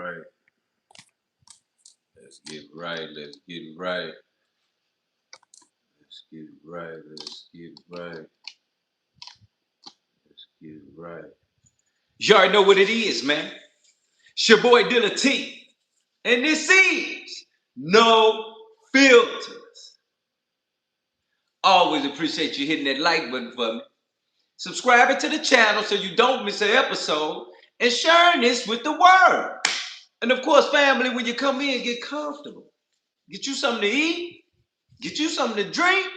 right. Let's get right. Let's get right. Let's get right. Let's get right. Let's get right. You already know what it is, man. It's your boy Dealatofficial. And this is No Filters. Always appreciate you hitting that like button for me. Subscribing to the channel so you don't miss an episode. And sharing this with the world. And of course, family, when you come in, get comfortable. Get you something to eat. Get you something to drink.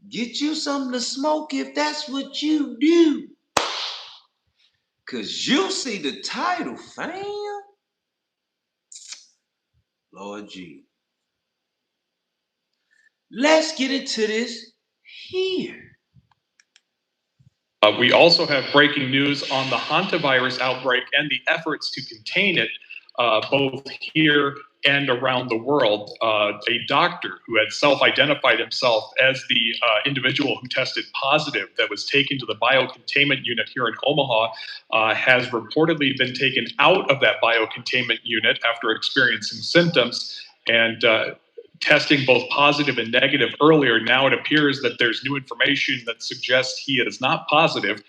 Get you something to smoke if that's what you do. Because you see the title, fam. Lord G. Let's get into this here. We also have breaking news on the hantavirus outbreak and the efforts to contain it, both here and around the world. A doctor who had self-identified himself as the individual who tested positive that was taken to the biocontainment unit here in Omaha has reportedly been taken out of that biocontainment unit after experiencing symptoms and testing both positive and negative earlier. Now it appears that there's new information that suggests he is not positive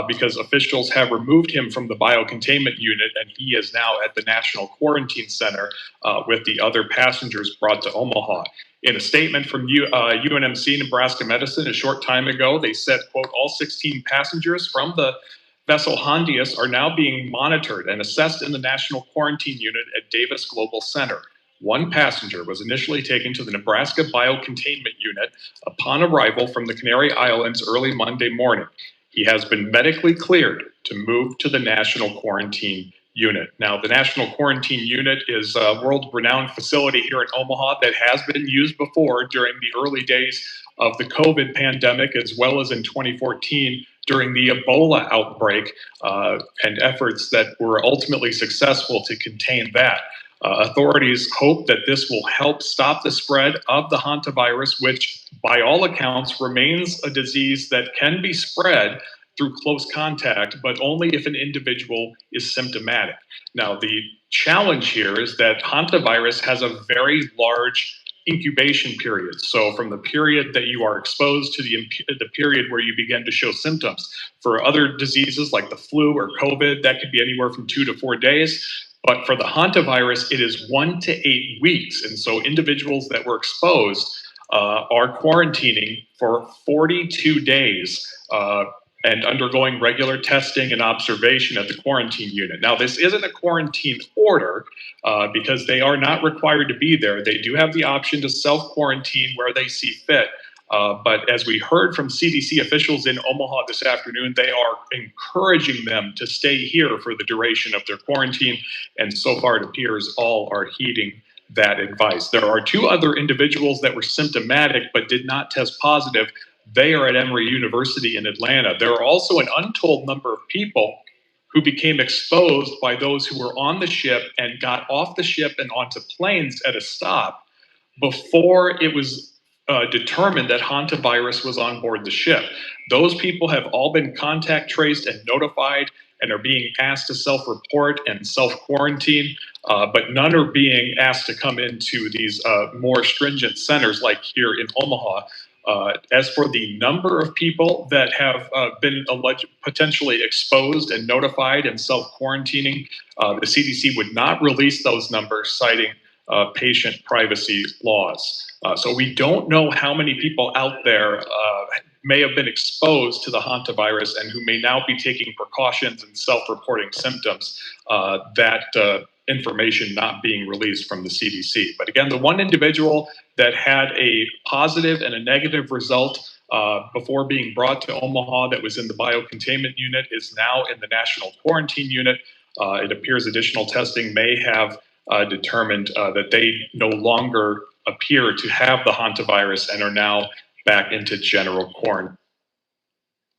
because officials have removed him from the biocontainment unit and he is now at the National Quarantine Center with the other passengers brought to Omaha. In a statement from UNMC Nebraska Medicine a short time ago, they said, quote, all 16 passengers from the vessel Hondius are now being monitored and assessed in the National Quarantine Unit at Davis Global Center. One passenger was initially taken to the Nebraska Biocontainment Unit upon arrival from the Canary Islands early Monday morning. He has been medically cleared to move to the National Quarantine Unit. Now, the National Quarantine Unit is a world-renowned facility here in Omaha that has been used before during the early days of the COVID pandemic, as well as in 2014 during the Ebola outbreak and efforts that were ultimately successful to contain that. Authorities hope that this will help stop the spread of the hantavirus, which by all accounts remains a disease that can be spread through close contact, but only if an individual is symptomatic. Now, the challenge here is that hantavirus has a very large incubation period. So from the period that you are exposed to the period where you begin to show symptoms. For other diseases like the flu or COVID, that could be anywhere from 2 to 4 days. But for the hantavirus, it is 1 to 8 weeks. And so individuals that were exposed are quarantining for 42 days and undergoing regular testing and observation at the quarantine unit. Now, this isn't a quarantine order because they are not required to be there. They do have the option to self-quarantine where they see fit. But as we heard from CDC officials in Omaha this afternoon, they are encouraging them to stay here for the duration of their quarantine. And so far, it appears all are heeding that advice. There are 2 other individuals that were symptomatic but did not test positive. They are at Emory University in Atlanta. There are also an untold number of people who became exposed by those who were on the ship and got off the ship and onto planes at a stop before it was determined that hantavirus was on board the ship. Those people have all been contact traced and notified and are being asked to self-report and self-quarantine, but none are being asked to come into these more stringent centers like here in Omaha. As for the number of people that have been potentially exposed and notified and self-quarantining, the CDC would not release those numbers, citing patient privacy laws. So we don't know how many people out there may have been exposed to the hantavirus and who may now be taking precautions and self-reporting symptoms. That information not being released from the CDC. But again, the one individual that had a positive and a negative result before being brought to Omaha that was in the biocontainment unit is now in the National Quarantine Unit. It appears additional testing may have determined that they no longer appear to have the hantavirus and are now back into general quarantine.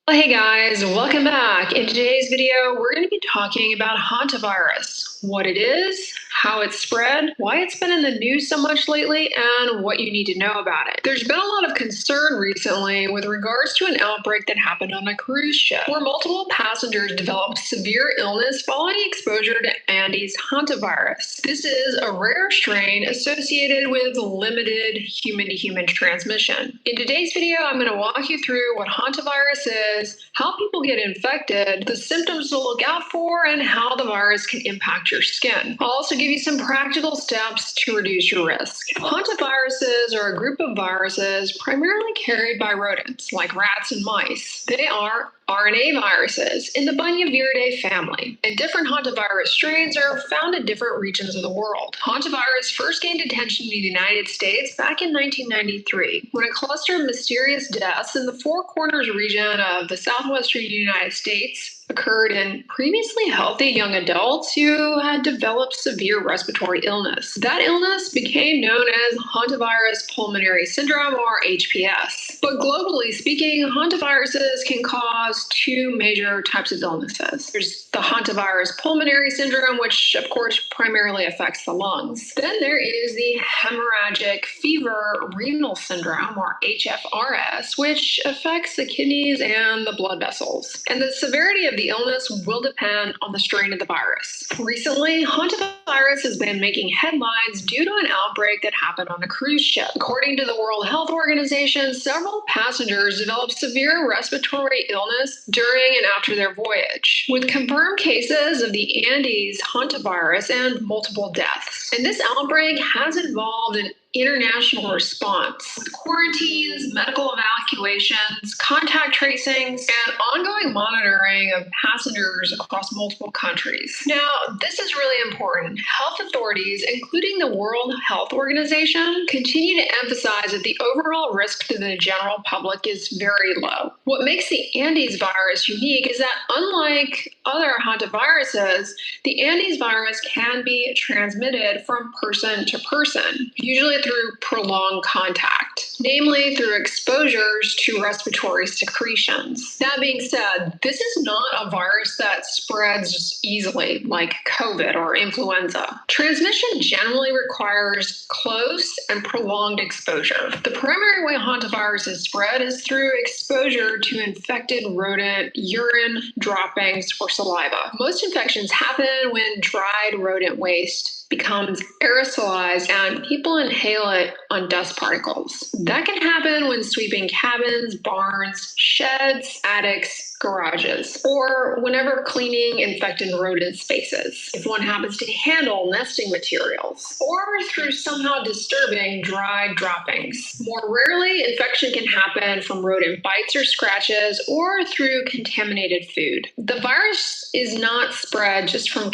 Well, hey guys, welcome back. In today's video, we're going to be talking about hantavirus, what it is, how it's spread, why it's been in the news so much lately, and what you need to know about it. There's been a lot of concern recently with regards to an outbreak that happened on a cruise ship, where multiple passengers developed severe illness following exposure to Andes Hantavirus. This is a rare strain associated with limited human-to-human transmission. In today's video, I'm going to walk you through what Hantavirus is, how people get infected, the symptoms to look out for, and how the virus can impact your skin. I'll also give you some practical steps to reduce your risk. Hantaviruses are a group of viruses primarily carried by rodents, like rats and mice. They are RNA viruses in the Bunyaviridae family, and different hantavirus strains are found in different regions of the world. Hantavirus first gained attention in the United States back in 1993, when a cluster of mysterious deaths in the Four Corners region of the southwestern United States occurred in previously healthy young adults who had developed severe respiratory illness. That illness became known as Hantavirus pulmonary syndrome, or HPS. But globally speaking, hantaviruses can cause two major types of illnesses. There's the Hantavirus pulmonary syndrome, which of course primarily affects the lungs. Then there is the hemorrhagic fever renal syndrome, or HFRS, which affects the kidneys and the blood vessels. And the severity of the illness will depend on the strain of the virus. Recently, Hantavirus has been making headlines due to an outbreak that happened on a cruise ship. According to the World Health Organization, several passengers developed severe respiratory illness during and after their voyage, with confirmed cases of the Andes Hantavirus and multiple deaths. And this outbreak has involved an international response with quarantines, medical evacuations, contact tracings, and ongoing monitoring of passengers across multiple countries. Now, this is really important. Health authorities, including the World Health Organization, continue to emphasize that the overall risk to the general public is very low. What makes the Andes virus unique is that, unlike other hantaviruses, the Andes virus can be transmitted from person to person, usually through prolonged contact, namely through exposures to respiratory secretions. That being said, this is not a virus that spreads easily like COVID or influenza. Transmission generally requires close and prolonged exposure. The primary way hantavirus is spread is through exposure to infected rodent urine, droppings, or saliva. Most infections happen when dried rodent waste becomes aerosolized and people inhale it on dust particles. That can happen when sweeping cabins, barns, sheds, attics, garages, or whenever cleaning infected rodent spaces, if one happens to handle nesting materials, or through somehow disturbing dried droppings. More rarely, infection can happen from rodent bites or scratches, or through contaminated food. The virus is not spread just from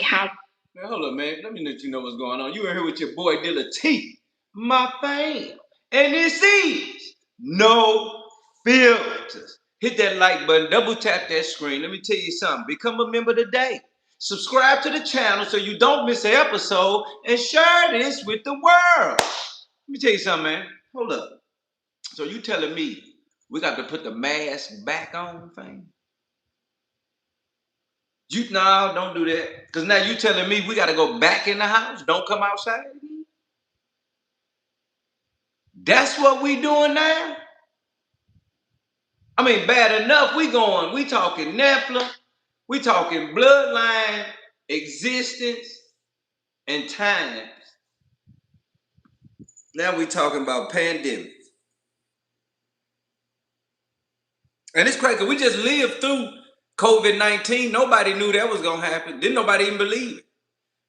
Man, hold up, man. Let me let you know what's going on. You in here with your boy Dealatofficial, my fam. And this is No Filters. Hit that like button, double tap that screen. Let me tell you something. Become a member today. Subscribe to the channel so you don't miss an episode, and share this with the world. Let me tell you something, man. Hold up. So you telling me we got to put the mask back on, fam? No, don't do that. Because now you telling me we got to go back in the house? Don't come outside? That's what we doing now? I mean, bad enough. We talking Nephilim. We talking bloodline, existence, and times. Now we talking about pandemics. And it's crazy. We just lived through COVID-19. Nobody knew that was going to happen. Didn't nobody even believe it.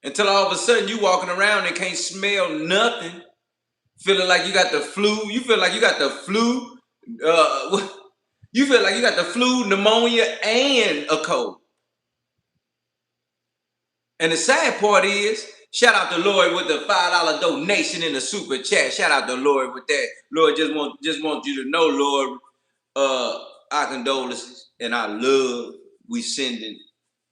Until all of a sudden you walking around and can't smell nothing. Feeling like you got the flu. You feel like you got the flu. You feel like you got the flu, pneumonia, and a cold. And the sad part is, shout out to Lloyd with the $5 donation in the super chat. Shout out to Lloyd with that. Lord, just want you to know, Lord, our condolences and our love we sending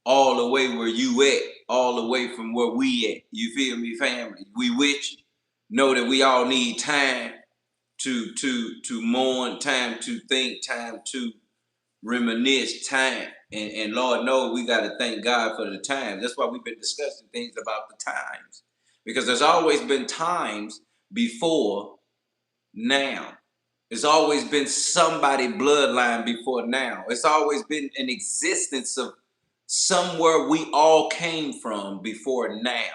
all the way where you at, all the way from where we at. You feel me, family? We with you. Know that we all need time to mourn, time to think, time to reminisce, time. And Lord knows we got to thank God for the time. That's why we've been discussing things about the times. Because there's always been times before now. There's always been somebody bloodline before now. It's always been an existence of somewhere we all came from before now.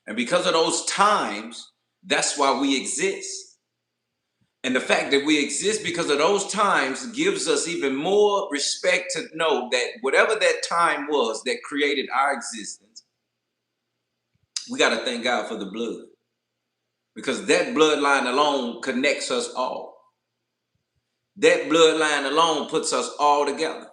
And because of those times, that's why we exist. And the fact that we exist because of those times gives us even more respect to know that whatever that time was that created our existence, we got to thank God for the blood. Because that bloodline alone connects us all. That bloodline alone puts us all together.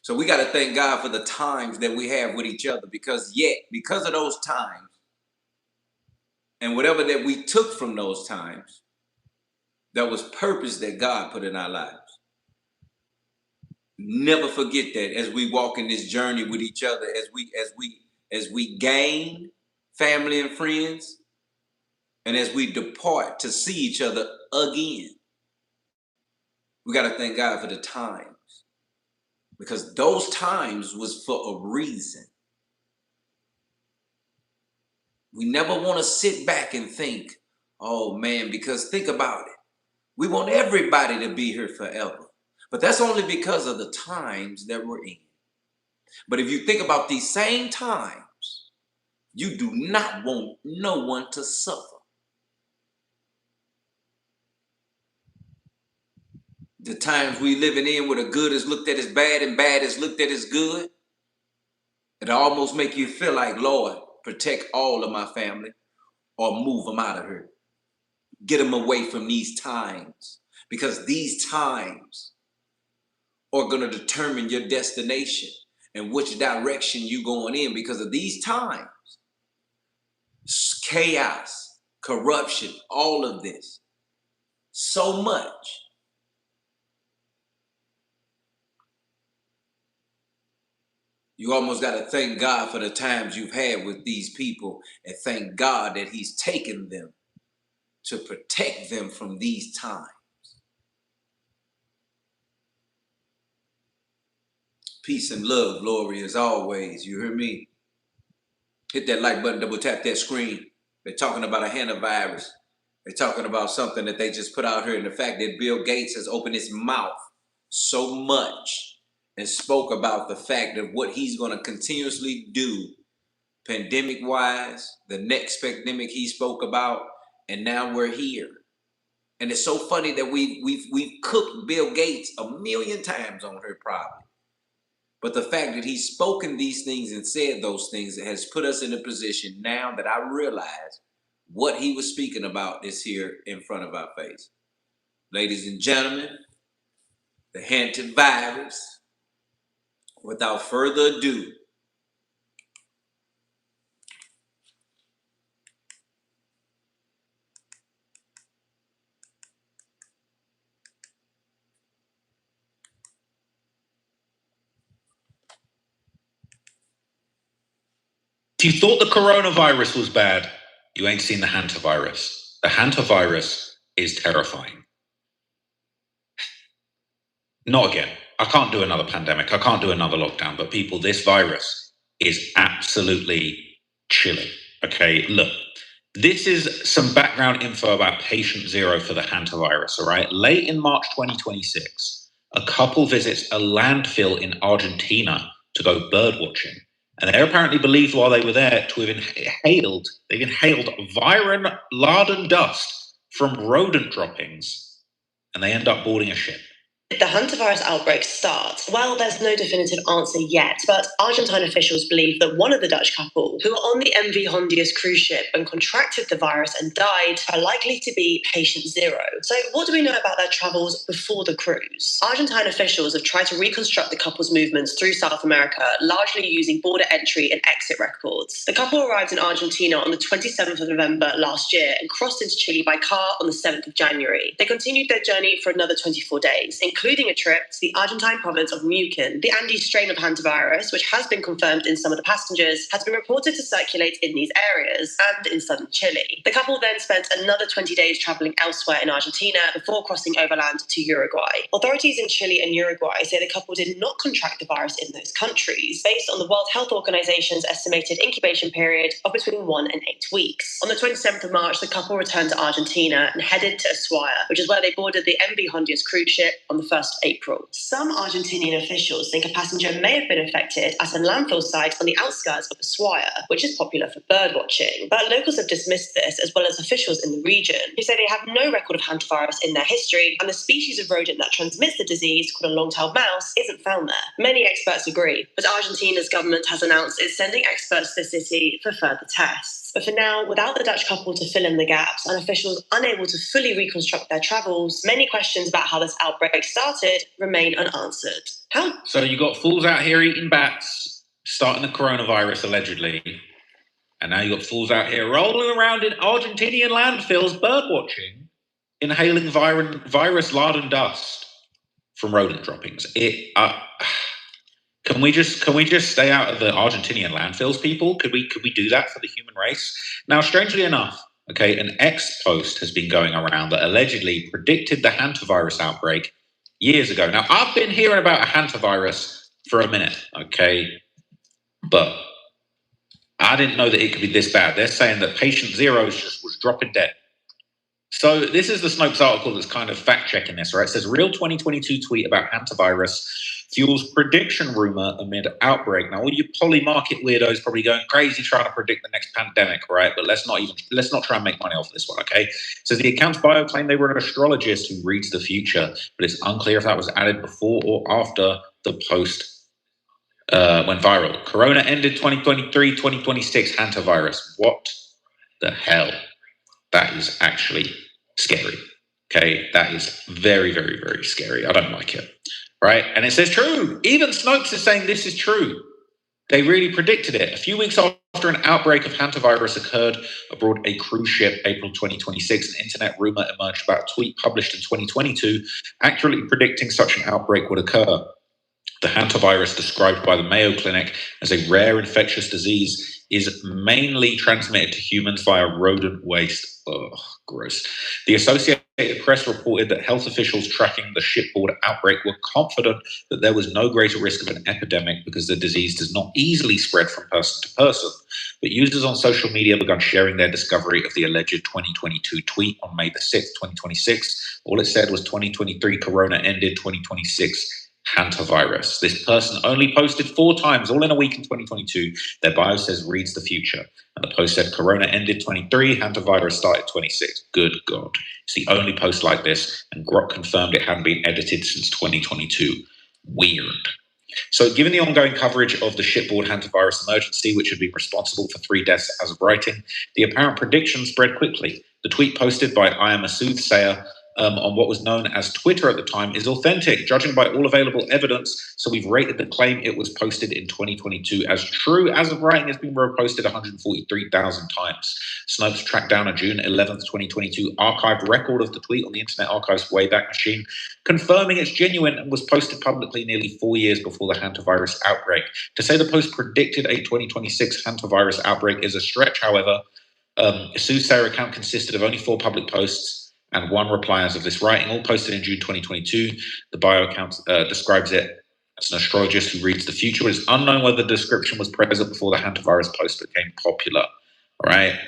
So we got to thank God for the times that we have with each other, because of those times and whatever that we took from those times, that was purpose that God put in our lives. Never forget that as we walk in this journey with each other, as we gain family and friends, and as we depart to see each other again. We got to thank God for the times, because those times was for a reason. We never want to sit back and think, oh man, because think about it. We want everybody to be here forever. But that's only because of the times that we're in. But if you think about these same times, you do not want no one to suffer. The times we living in where the good is looked at as bad and bad is looked at as good, it almost make you feel like, Lord, protect all of my family or move them out of here. Get them away from these times, because these times are going to determine your destination and which direction you going in. Because of these times, chaos, corruption, all of this, so much. You almost got to thank God for the times you've had with these people, and thank God that he's taken them to protect them from these times. Peace and love, glory as always. You hear me? Hit that like button, double tap that screen. They're talking about a Hantavirus. They're talking about something that they just put out here, and the fact that Bill Gates has opened his mouth so much and spoke about the fact of what he's going to continuously do pandemic-wise, the next pandemic he spoke about, and now we're here. And it's so funny that we've cooked Bill Gates 1,000,000 times on here probably. But the fact that he's spoken these things and said those things has put us in a position now that I realize what he was speaking about is here in front of our face. Ladies and gentlemen, the Hantavirus. Without further ado, if you thought the coronavirus was bad, you ain't seen the Hantavirus. The Hantavirus is terrifying. Not again. I can't do another pandemic. I can't do another lockdown. But people, this virus is absolutely chilling. Okay, look. This is some background info about patient zero for the Hantavirus, all right? Late in March 2026, a couple visits a landfill in Argentina to go bird watching. And they're apparently believed while they were there to have inhaled virin-laden dust from rodent droppings. And they end up boarding a ship. The Hantavirus outbreak starts? Well, there's no definitive answer yet, but Argentine officials believe that one of the Dutch couple who were on the MV Hondius cruise ship and contracted the virus and died are likely to be patient zero. So what do we know about their travels before the cruise? Argentine officials have tried to reconstruct the couple's movements through South America, largely using border entry and exit records. The couple arrived in Argentina on the 27th of November last year and crossed into Chile by car on the 7th of January. They continued their journey for another 24 days, including a trip to the Argentine province of COOKIN. The Andes strain of Hantavirus, which has been confirmed in some of the passengers, has been reported to circulate in these areas and in southern Chile. The couple then spent another 20 days travelling elsewhere in Argentina before crossing overland to Uruguay. Authorities in Chile and Uruguay say the couple did not contract the virus in those countries, based on the World Health Organization's estimated incubation period of between 1 and 8 weeks. On the 27th of March, the couple returned to Argentina and headed to Ushuaia, which is where they boarded the MV Hondius cruise ship on the 1st of April. Some Argentinian officials think a passenger may have been infected at a landfill site on the outskirts of Ushuaia, which is popular for bird watching. But locals have dismissed this, as well as officials in the region, who say they have no record of hantavirus in their history, and the species of rodent that transmits the disease, called a long-tailed mouse, isn't found there. Many experts agree, but Argentina's government has announced it's sending experts to the city for further tests. But for now, without the Dutch couple to fill in the gaps and officials unable to fully reconstruct their travels, many questions about how this outbreak started remain unanswered. How? So you got fools out here eating bats, starting the coronavirus allegedly, and now you got fools out here rolling around in Argentinian landfills, birdwatching, inhaling virus-laden dust from rodent droppings. Can we just stay out of the Argentinian landfills, people? Could we do that for the human race? Now, strangely enough, okay, an X post has been going around that allegedly predicted the hantavirus outbreak years ago. Now, I've been hearing about a hantavirus for a minute, okay, but I didn't know that it could be this bad. They're saying that patient zero just was dropping dead. So this is the Snopes article that's kind of fact-checking this, right? It says, real 2022 tweet about hantavirus fuels prediction rumor amid outbreak. Now, all you poly-market weirdos probably going crazy trying to predict the next pandemic, right? But let's not try and make money off this one, okay? So the account's bio claimed they were an astrologist who reads the future, but it's unclear if that was added before or after the post went viral. Corona ended 2023, 2026, hantavirus. What the hell? That is actually scary. Okay, that is very, very, very scary. I don't like it. Right? And it says true. Even Snopes is saying this is true. They really predicted it. A few weeks after an outbreak of hantavirus occurred aboard a cruise ship, April 2026, an internet rumor emerged about a tweet published in 2022 accurately predicting such an outbreak would occur. The hantavirus, described by the Mayo Clinic as a rare infectious disease, is mainly transmitted to humans via rodent waste. Ugh, gross. The Associated Press reported that health officials tracking the shipboard outbreak were confident that there was no greater risk of an epidemic because the disease does not easily spread from person to person. But users on social media began sharing their discovery of the alleged 2022 tweet on May the 6th, 2026. All it said was 2023 corona ended, 2026 hantavirus. This person only posted 4 times, all in a week in 2022. Their bio says reads the future. And the post said corona ended 23, hantavirus started 26. Good God. It's the only post like this, and Grok confirmed it hadn't been edited since 2022. Weird. So given the ongoing coverage of the shipboard hantavirus emergency, which had been responsible for 3 deaths as of writing, the apparent prediction spread quickly. The tweet posted by I Am a Soothsayer on what was known as Twitter at the time is authentic, judging by all available evidence. So we've rated the claim it was posted in 2022 as true. As of writing, it's been reposted 143,000 times. Snopes tracked down a June 11th, 2022 archived record of the tweet on the Internet Archive's Wayback Machine, confirming it's genuine and was posted publicly nearly 4 years before the hantavirus outbreak. To say the post predicted a 2026 hantavirus outbreak is a stretch, however. A Soothsayer account consisted of only 4 public posts and 1 reply as of this writing, all posted in June 2022. The bio account describes it as an astrologist who reads the future. It is unknown whether the description was present before the hantavirus post became popular. All right.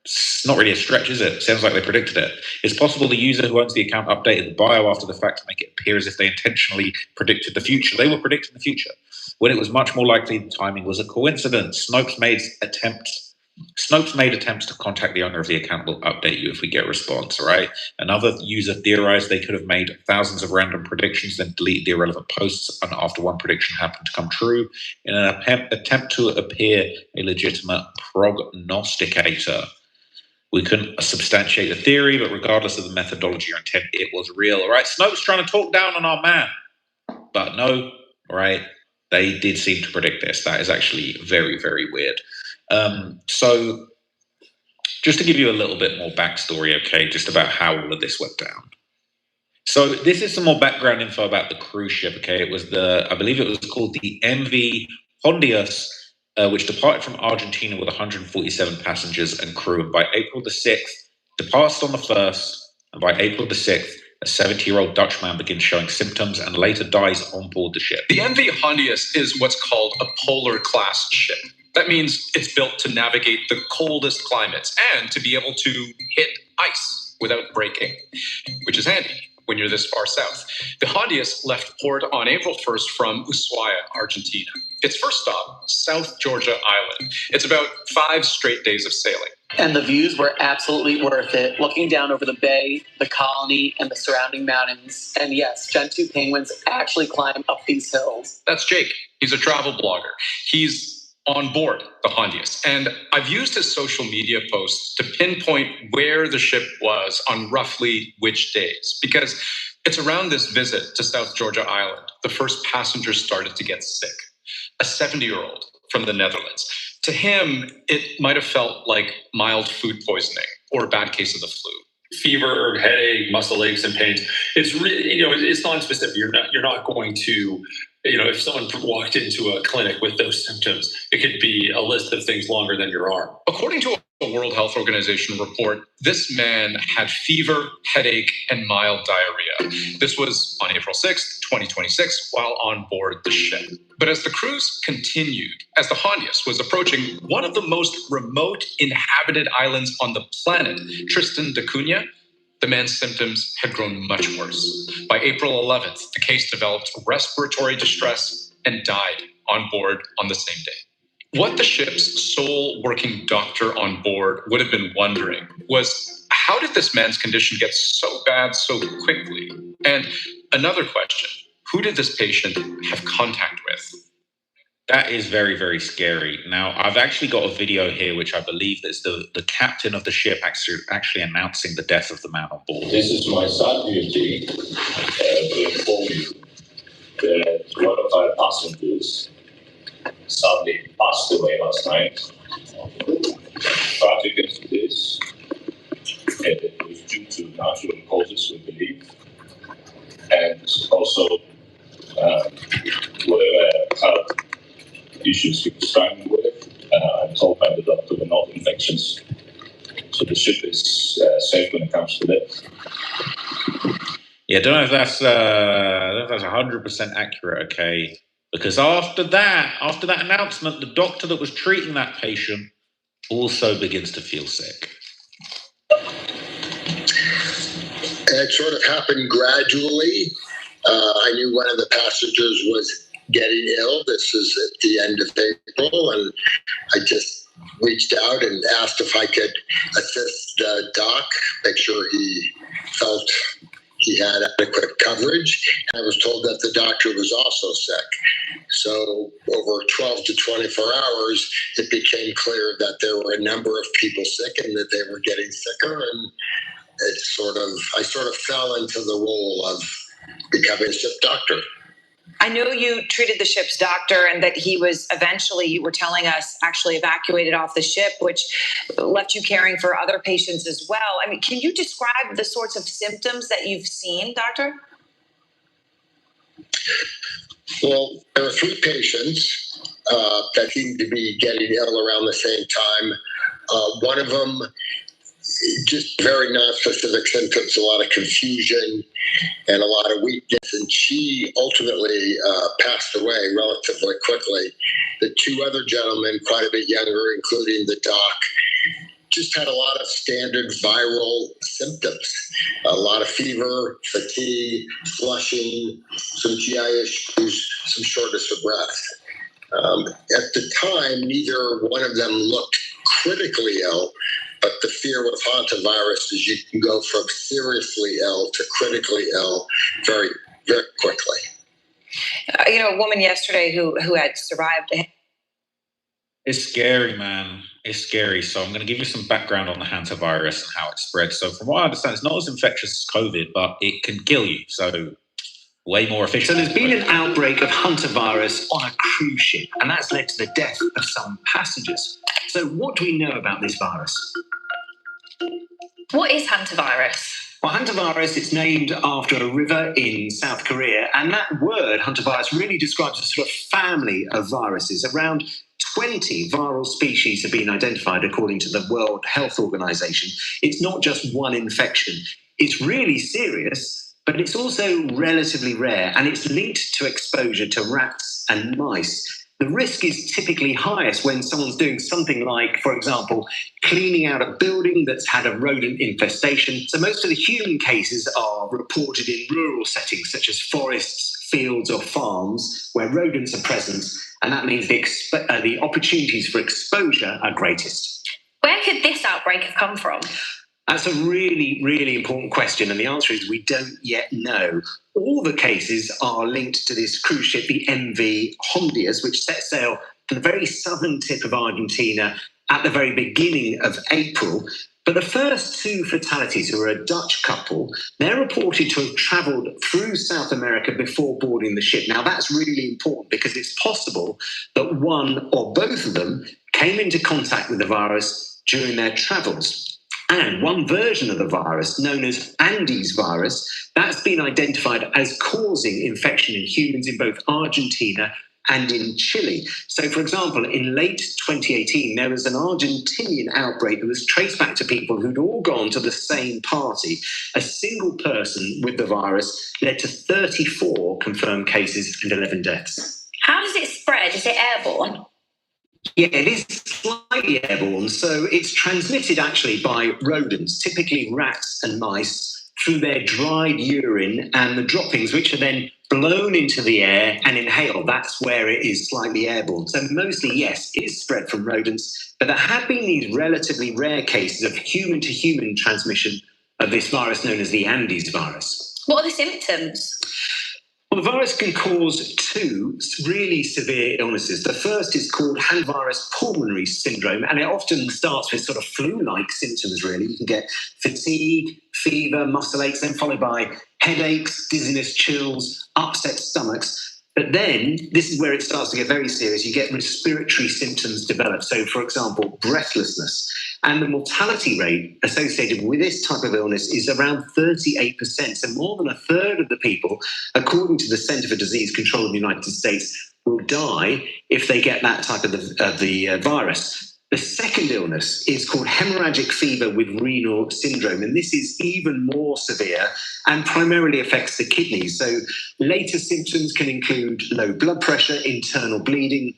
It's not really a stretch, is it? Sounds like they predicted it. It's possible the user who owns the account updated the bio after the fact to make it appear as if they intentionally predicted the future. They were predicting the future when it was much more likely the timing was a coincidence. Snopes made attempts to contact the owner of the account. Will update you if we get a response, all right? Another user theorized they could have made thousands of random predictions, then deleted the irrelevant posts, and after one prediction happened to come true, in an attempt to appear a legitimate prognosticator. We couldn't substantiate the theory, but regardless of the methodology or intent, it was real, all right? Snopes trying to talk down on our man, but no, all right? They did seem to predict this. That is actually very, very weird. So just to give you a little bit more backstory, okay, just about how all of this went down. So this is some more background info about the cruise ship. Okay, it was I believe it was called the MV Hondius, which departed from Argentina with 147 passengers and crew. And by April the 6th, departed on the 1st, and by April the 6th, a 70-year-old Dutchman begins showing symptoms and later dies on board the ship. The MV Hondius is what's called a polar class ship. That means it's built to navigate the coldest climates and to be able to hit ice without breaking, which is handy when you're this far south. The Hondius left port on April 1st from Ushuaia, Argentina. Its first stop, South Georgia Island. It's about 5 straight days of sailing. And the views were absolutely worth it, looking down over the bay, the colony, and the surrounding mountains. And yes, Gentoo penguins actually climb up these hills. That's Jake. He's a travel blogger. He's on board the Hondius. And I've used his social media posts to pinpoint where the ship was on roughly which days, because it's around this visit to South Georgia Island the first passenger started to get sick, a 70-year-old from the Netherlands. To him, it might have felt like mild food poisoning or a bad case of the flu. Fever, headache, muscle aches and pains. It's really, it's non-specific. You're not going to, if someone walked into a clinic with those symptoms, it could be a list of things longer than your arm. According to a World Health Organization report, this man had fever, headache, and mild diarrhea. This was on April 6th, 2026, while on board the ship. But as the cruise continued, as the Hondius was approaching one of the most remote inhabited islands on the planet, Tristan da Cunha, the man's symptoms had grown much worse. By April 11th, the case developed respiratory distress and died on board on the same day. What the ship's sole working doctor on board would have been wondering was, how did this man's condition get so bad so quickly? And another question, who did this patient have contact with? That is very, very scary. Now, I've actually got a video here, which I believe is the captain of the ship actually announcing the death of the man on board. This is my sad duty to inform you that one of our passengers sadly passed away last night. Tragic as it is, and it was due to natural causes, we believe, and also whatever health issues he was struggling with. I'm told by the doctor were not infections, so the ship is safe when it comes to that. Yeah, I don't know if that's 100% accurate, okay? Because after that announcement, the doctor that was treating that patient also begins to feel sick. It sort of happened gradually. I knew one of the passengers was getting ill. This is at the end of April, and I just reached out and asked if I could assist the doc, make sure he felt he had adequate coverage. And I was told that the doctor was also sick. So over 12 to 24 hours, it became clear that there were a number of people sick and that they were getting sicker. And I sort of fell into the role of becoming a ship doctor. I know you treated the ship's doctor and that he was eventually, you were telling us, actually evacuated off the ship, which left you caring for other patients as well. I mean, can you describe the sorts of symptoms that you've seen, doctor? Well, there are 3 patients that seem to be getting ill around the same time. One of them, just very non-specific symptoms, a lot of confusion and a lot of weakness, and she ultimately passed away relatively quickly. The 2 other gentlemen, quite a bit younger, including the doc, just had a lot of standard viral symptoms. A lot of fever, fatigue, flushing, some GI issues, some shortness of breath. At the time, neither one of them looked critically ill, but the fear with Hantavirus is you can go from seriously ill to critically ill very, very quickly. A woman yesterday who had survived. It's scary, man. It's scary. So I'm going to give you some background on the Hantavirus and how it spreads. So from what I understand, it's not as infectious as COVID, but it can kill you. So way more efficient. So there's been an outbreak of Hantavirus on a cruise ship, and that's led to the death of some passengers. So what do we know about this virus? What is Hantavirus? Well, Hantavirus, it's named after a river in South Korea, and that word, Hantavirus, really describes a sort of family of viruses. Around 20 viral species have been identified according to the World Health Organization. It's not just one infection. It's really serious, but it's also relatively rare, and it's linked to exposure to rats and mice. The risk is typically highest when someone's doing something like, for example, cleaning out a building that's had a rodent infestation. So most of the human cases are reported in rural settings, such as forests, fields, or farms, where rodents are present, and that means the opportunities for exposure are greatest. Where could this outbreak have come from? That's a really, really important question, and the answer is we don't yet know. All the cases are linked to this cruise ship, the MV Hondius, which set sail from the very southern tip of Argentina at the very beginning of April. But the first two fatalities, who are a Dutch couple, they're reported to have travelled through South America before boarding the ship. Now, that's really important because it's possible that one or both of them came into contact with the virus during their travels. And one version of the virus, known as Andes virus, that's been identified as causing infection in humans in both Argentina and in Chile. So, for example, in late 2018, there was an Argentinian outbreak that was traced back to people who'd all gone to the same party. A single person with the virus led to 34 confirmed cases and 11 deaths. How does it spread? Is it airborne? Yeah, it is slightly airborne. So it's transmitted actually by rodents, typically rats and mice, through their dried urine and the droppings, which are then blown into the air and inhaled. That's where it is slightly airborne. So mostly, yes, it is spread from rodents, but there have been these relatively rare cases of human-to-human transmission of this virus known as the Andes virus. What are the symptoms? Well, the virus can cause two really severe illnesses. The first is called Hantavirus pulmonary syndrome, and it often starts with sort of flu-like symptoms, really. You can get fatigue, fever, muscle aches, then followed by headaches, dizziness, chills, upset stomachs. But then, this is where it starts to get very serious. You get respiratory symptoms develop. So, for example, breathlessness. And the mortality rate associated with this type of illness is around 38%. So more than a third of the people, according to the Centre for Disease Control in the United States, will die if they get that type of the virus. The second illness is called hemorrhagic fever with renal syndrome, and this is even more severe and primarily affects the kidneys. So later symptoms can include low blood pressure, internal bleeding,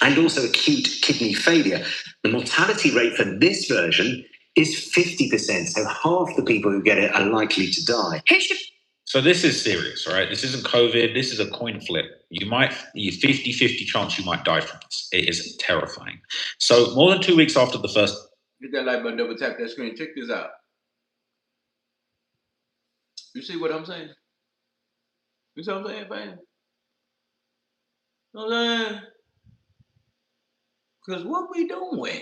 and also acute kidney failure. The mortality rate for this version is 50%, so half the people who get it are likely to die. So this is serious, right? This isn't COVID. This is a coin flip. You 50-50 chance you might die from this. It is terrifying. So more than 2 weeks after the first... Hit that like button, double tap that screen. Check this out. You see what I'm saying? You see what I'm saying, fam? You know what I'm saying? Because what we doing? What?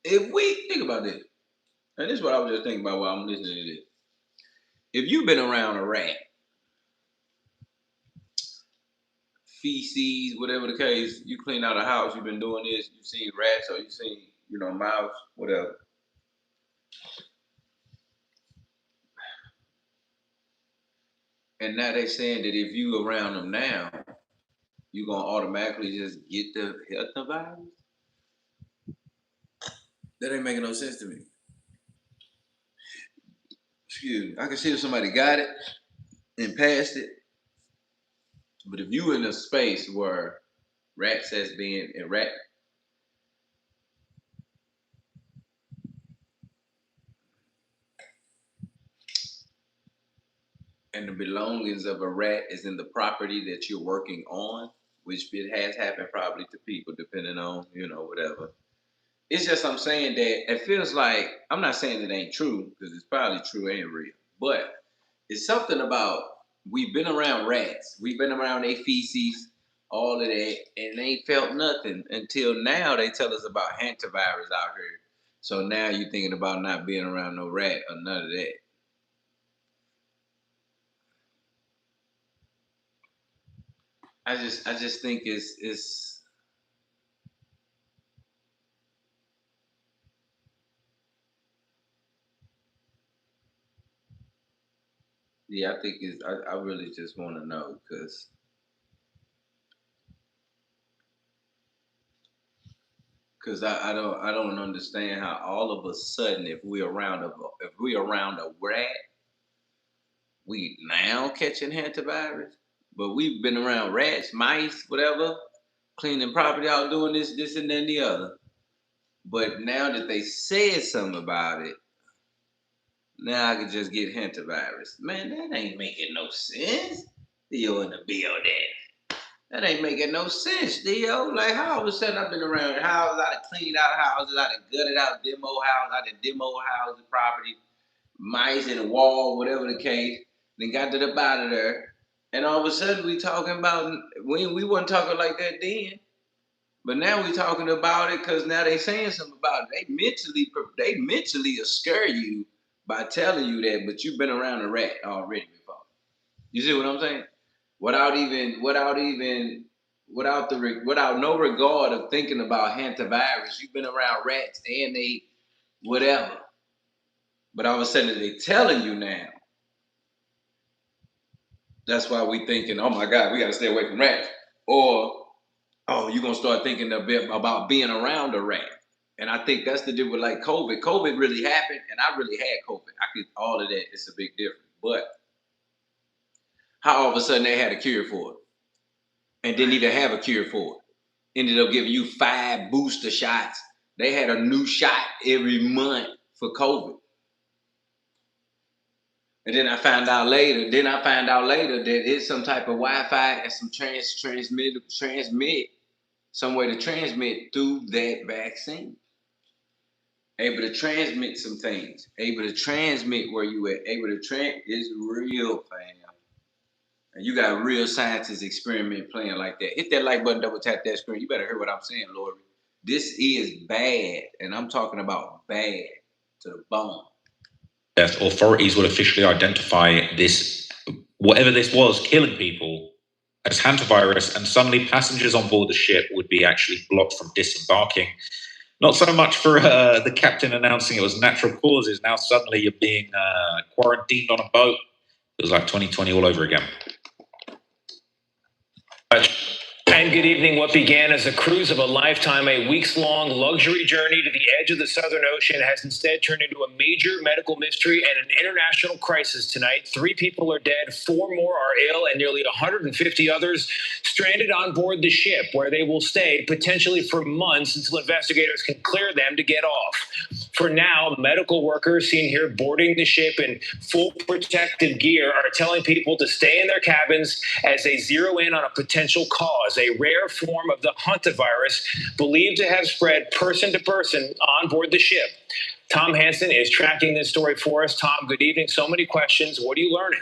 If we think about this, and this is what I was just thinking about while I'm listening to this. If you've been around a rat, feces, whatever the case, you clean out a house, you've been doing this, you've seen rats or you've seen, mouse, whatever. And now they're saying that if you around them now, you're going to automatically just get the Hantavirus? That ain't making no sense to me. Excuse me. I can see if somebody got it and passed it. But if you in a space where rats has been in rat, and the belongings of a rat is in the property that you're working on, which it has happened probably to people depending on, whatever. It's just I'm saying that it feels like, I'm not saying it ain't true, because it's probably true and real, but it's something about, we've been around rats, we've been around their feces, all of that, and they ain't felt nothing until now they tell us about Hantavirus out here. So now you're thinking about not being around no rat or none of that. I just think it's Yeah, I think it's. I really just want to know because I don't understand how all of a sudden if we around a rat, we now catching hantavirus, but we've been around rats, mice, whatever, cleaning property out, doing this, and then the other. But now that they said something about it, now I can just get hantavirus. Man, that ain't making no sense. Theo in the building. That ain't making no sense, Theo. Like, how all of a sudden I've been around houses, I done cleaned out houses, I done gutted out demo houses, I done demo houses, property, mice in the wall, whatever the case. Then got to the bottom of there. And all of a sudden we talking about, we wasn't talking like that then. But now we talking about it because now they saying something about it. They mentally scare you by telling you that, but you've been around a rat already before. You see what I'm saying? Without no regard of thinking about hantavirus, you've been around rats and they whatever. But all of a sudden they telling you now. That's why we thinking, oh my God, we got to stay away from rats. Or, oh, you're going to start thinking a bit about being around a rat. And I think that's the deal with like COVID. COVID really happened, and I really had COVID. All of that, it's a big difference. But how all of a sudden they had a cure for it and didn't even have a cure for it. Ended up giving you 5 booster shots. They had a new shot every month for COVID. And then I found out later that it's some type of Wi-Fi and some some way to transmit through that vaccine. Able to transmit some things. Able to transmit where you at. It's real, fam. And you got real scientists experiment playing like that. Hit that like button, double tap that screen. You better hear what I'm saying, Lori. This is bad. And I'm talking about bad to the bone. Yes, authorities will officially identify this, whatever this was, killing people, as hantavirus, and suddenly passengers on board the ship would be actually blocked from disembarking. Not so much for the captain announcing it was natural causes. Now suddenly you're being quarantined on a boat. It was like 2020 all over again. And good evening. What began as a cruise of a lifetime, a weeks-long luxury journey to the edge of the Southern Ocean, has instead turned into a major medical mystery and an international crisis tonight. 3 people are dead, 4 more are ill, and nearly 150 others stranded on board the ship, where they will stay potentially for months until investigators can clear them to get off. For now, medical workers seen here boarding the ship in full protective gear are telling people to stay in their cabins as they zero in on a potential cause, a rare form of the Hantavirus believed to have spread person to person on board the ship. Tom Hansen is tracking this story for us. Tom, good evening. So many questions. What are you learning?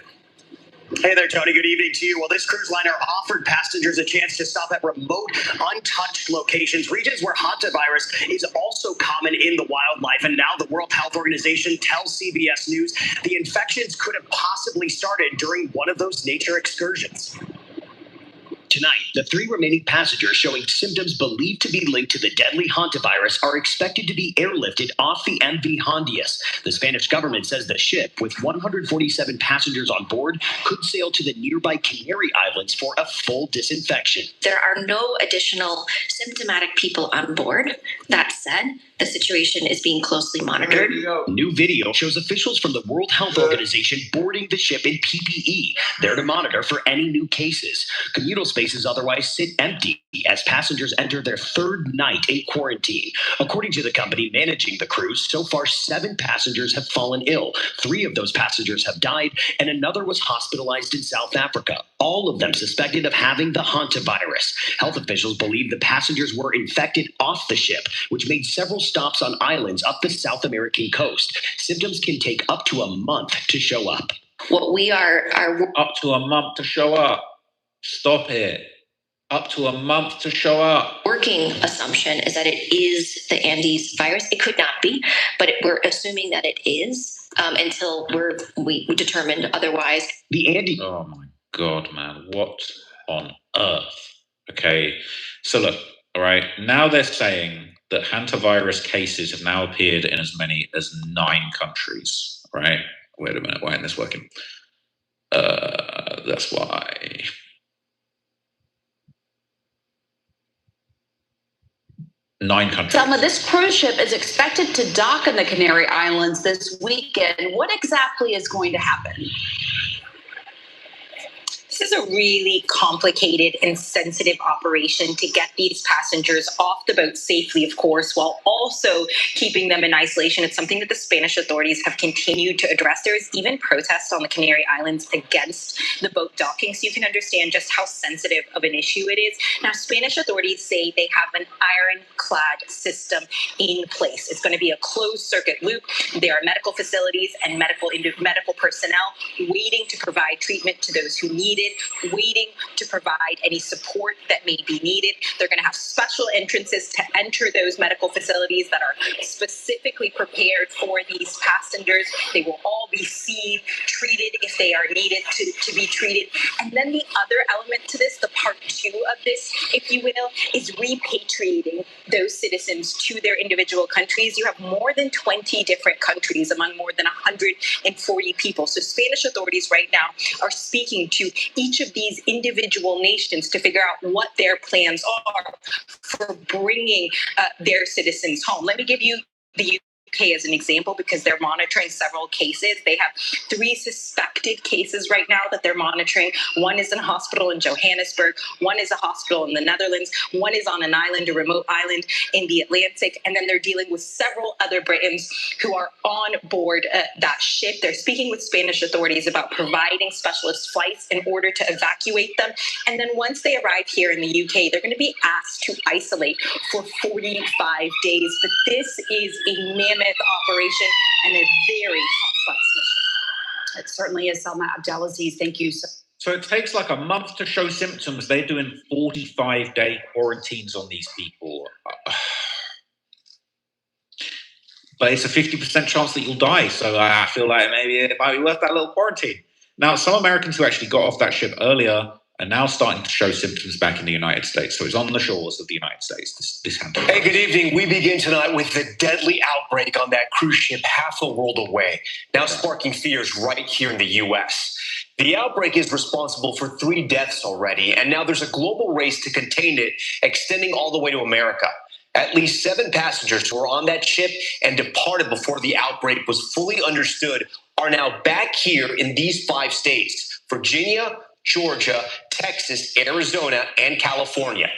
Hey there, Tony. Good evening to you. Well, this cruise liner offered passengers a chance to stop at remote, untouched locations, regions where hantavirus is also common in the wildlife. And now the World Health Organization tells CBS News the infections could have possibly started during one of those nature excursions. Tonight, the 3 remaining passengers showing symptoms believed to be linked to the deadly hantavirus are expected to be airlifted off the MV Hondius. The Spanish government says the ship, with 147 passengers on board, could sail to the nearby Canary Islands for a full disinfection. There are no additional symptomatic people on board. That said, the situation is being closely monitored. New video shows officials from the World Health Organization boarding the ship in PPE, there to monitor for any new cases. Communal spaces otherwise sit empty as passengers enter their 3rd night in quarantine. According to the company managing the cruise, so far 7 passengers have fallen ill. 3 of those passengers have died, and another was hospitalized in South Africa. All of them suspected of having the hantavirus. Health officials believe the passengers were infected off the ship, which made several stops on islands up the South American coast. Symptoms can take up to a month to show up. What we are Up to a month to show up. Stop it. Up to a month to show up. working assumption is that it is the Andes virus. It could not be, but we're assuming that it is until we determined otherwise. The Andes. Oh my God, man. What on earth? Okay. So look, all right. Now they're saying that hantavirus cases have now appeared in as many as 9 countries, right? Wait a minute. Why isn't this working? That's why. Nine countries. Selma, this cruise ship is expected to dock in the Canary Islands this weekend. What exactly is going to happen? This is a really complicated and sensitive operation to get these passengers off the boat safely, of course, while also keeping them in isolation. It's something that the Spanish authorities have continued to address. There is even protests on the Canary Islands against the boat docking, so you can understand just how sensitive of an issue it is. Now, Spanish authorities say they have an ironclad system in place. It's going to be a closed-circuit loop. There are medical facilities and medical personnel waiting to provide treatment to those who need it, waiting to provide any support that may be needed. They're going to have special entrances to enter those medical facilities that are specifically prepared for these passengers. They will all be seen, treated if they are needed to be treated. And then the other element to this, the part two of this, if you will, is repatriating those citizens to their individual countries. You have more than 20 different countries among more than 140 people. So Spanish authorities right now are speaking to each of these individual nations to figure out what their plans are for bringing their citizens home. Let me give you the UK as an example, because they're monitoring several cases. They have 3 suspected cases right now that they're monitoring. One is in a hospital in Johannesburg. One is a hospital in the Netherlands. One is on an island, a remote island in the Atlantic. And then they're dealing with several other Britons who are on board that ship. They're speaking with Spanish authorities about providing specialist flights in order to evacuate them. And then once they arrive here in the UK, they're going to be asked to isolate for 45 days. But this is a mammoth operation and a very complex mission. It certainly is, Selma Abdelaziz. Thank you. So it takes like a month to show symptoms. They're doing 45-day quarantines on these people. But it's a 50% chance that you'll die. So I feel like maybe it might be worth that little quarantine. Now, some Americans who actually got off that ship earlier are now starting to show symptoms back in the United States. So it's on the shores of the United States, this Hantavirus. Hey, good evening. We begin tonight with the deadly outbreak on that cruise ship half a world away, now sparking fears right here in the U.S. The outbreak is responsible for 3 deaths already, and now there's a global race to contain it, extending all the way to America. At least 7 passengers who were on that ship and departed before the outbreak was fully understood are now back here in these 5 states: Virginia, Georgia, Texas, Arizona, and California.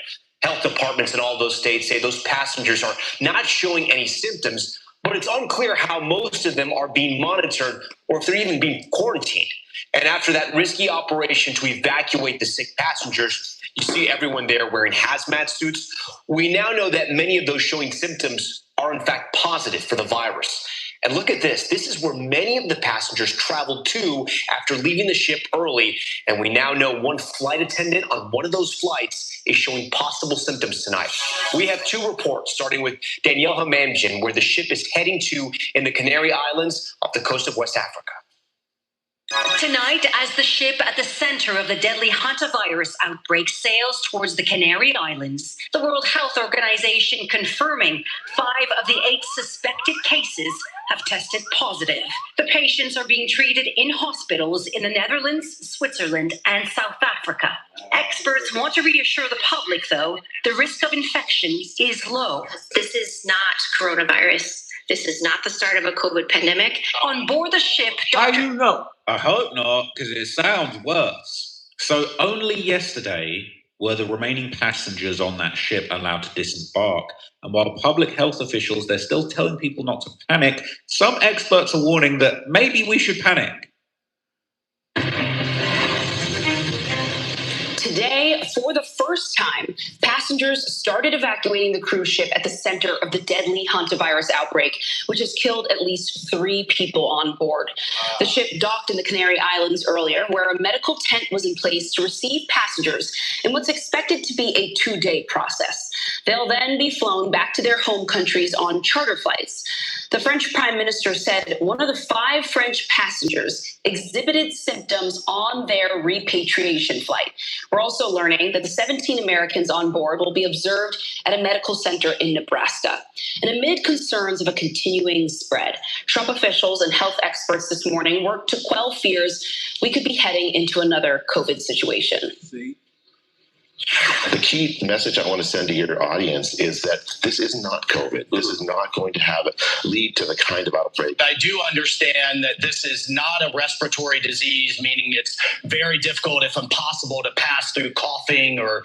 Health departments in all those states say those passengers are not showing any symptoms, but it's unclear how most of them are being monitored or if they're even being quarantined. And after that risky operation to evacuate the sick passengers, you see everyone there wearing hazmat suits. We now know that many of those showing symptoms are in fact positive for the virus. And look at this. This is where many of the passengers traveled to after leaving the ship early. And we now know one flight attendant on one of those flights is showing possible symptoms tonight. We have 2 reports, starting with Danielle Hamamjian, where the ship is heading to in the Canary Islands off the coast of West Africa. Tonight, as the ship at the center of the deadly Hantavirus outbreak sails towards the Canary Islands, the World Health Organization confirming 5 of the 8 suspected cases have tested positive. The patients are being treated in hospitals in the Netherlands, Switzerland, and South Africa. Experts want to reassure the public, though, the risk of infection is low. This is not coronavirus. This is not the start of a COVID pandemic. On board the ship, How do you know? I hope not, because it sounds worse. So only yesterday were the remaining passengers on that ship allowed to disembark. And while public health officials, they're still telling people not to panic, some experts are warning that maybe we should panic. Today, for the first time, passengers started evacuating the cruise ship at the center of the deadly Hantavirus outbreak, which has killed at least 3 people on board. The ship docked in the Canary Islands earlier, where a medical tent was in place to receive passengers in what's expected to be a 2-day process. They'll then be flown back to their home countries on charter flights. The French Prime Minister said one of the 5 French passengers exhibited symptoms on their repatriation flight. We're also learning that the 17 Americans on board will be observed at a medical center in Nebraska. And amid concerns of a continuing spread, Trump officials and health experts this morning worked to quell fears we could be heading into another COVID situation. The key message I want to send to your audience is that this is not COVID. This is not going to lead to the kind of outbreak. I do understand that this is not a respiratory disease, meaning it's very difficult, if impossible, to pass through coughing or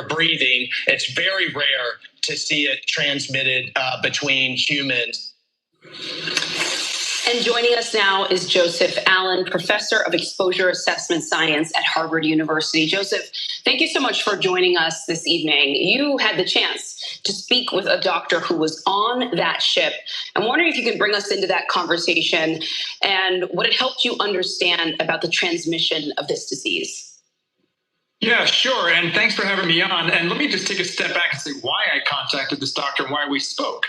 breathing. It's very rare to see it transmitted between humans. And joining us now is Joseph Allen, professor of exposure assessment science at Harvard University. Joseph, thank you so much for joining us this evening. You had the chance to speak with a doctor who was on that ship. I'm wondering if you can bring us into that conversation and what it helped you understand about the transmission of this disease. Yeah, sure. And thanks for having me on. And let me just take a step back and say why I contacted this doctor and why we spoke.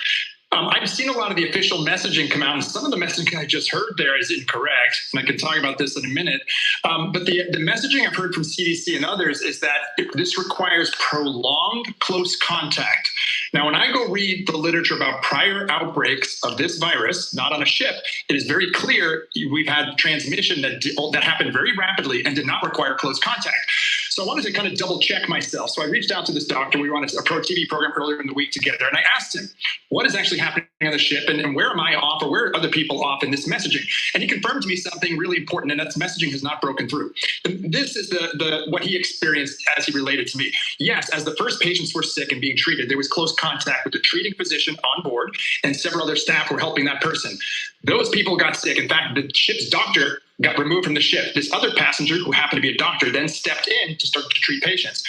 I've seen a lot of the official messaging come out, and some of the messaging I just heard there is incorrect, and I can talk about this in a minute. But the messaging I've heard from CDC and others is that this requires prolonged close contact. Now, when I go read the literature about prior outbreaks of this virus, not on a ship, it is very clear we've had transmission that happened very rapidly and did not require close contact. So I wanted to kind of double check myself. So I reached out to this doctor. We were on a Pro TV program earlier in the week together, and I asked him, what is actually happening on the ship, and where am I off, or where are other people off in this messaging? And he confirmed to me something really important, and that messaging has not broken through. This is what he experienced as he related to me. Yes, as the first patients were sick and being treated, there was close contact with the treating physician on board, and several other staff were helping that person. Those people got sick. In fact, the ship's doctor got removed from the ship. This other passenger, who happened to be a doctor, then stepped in to start to treat patients.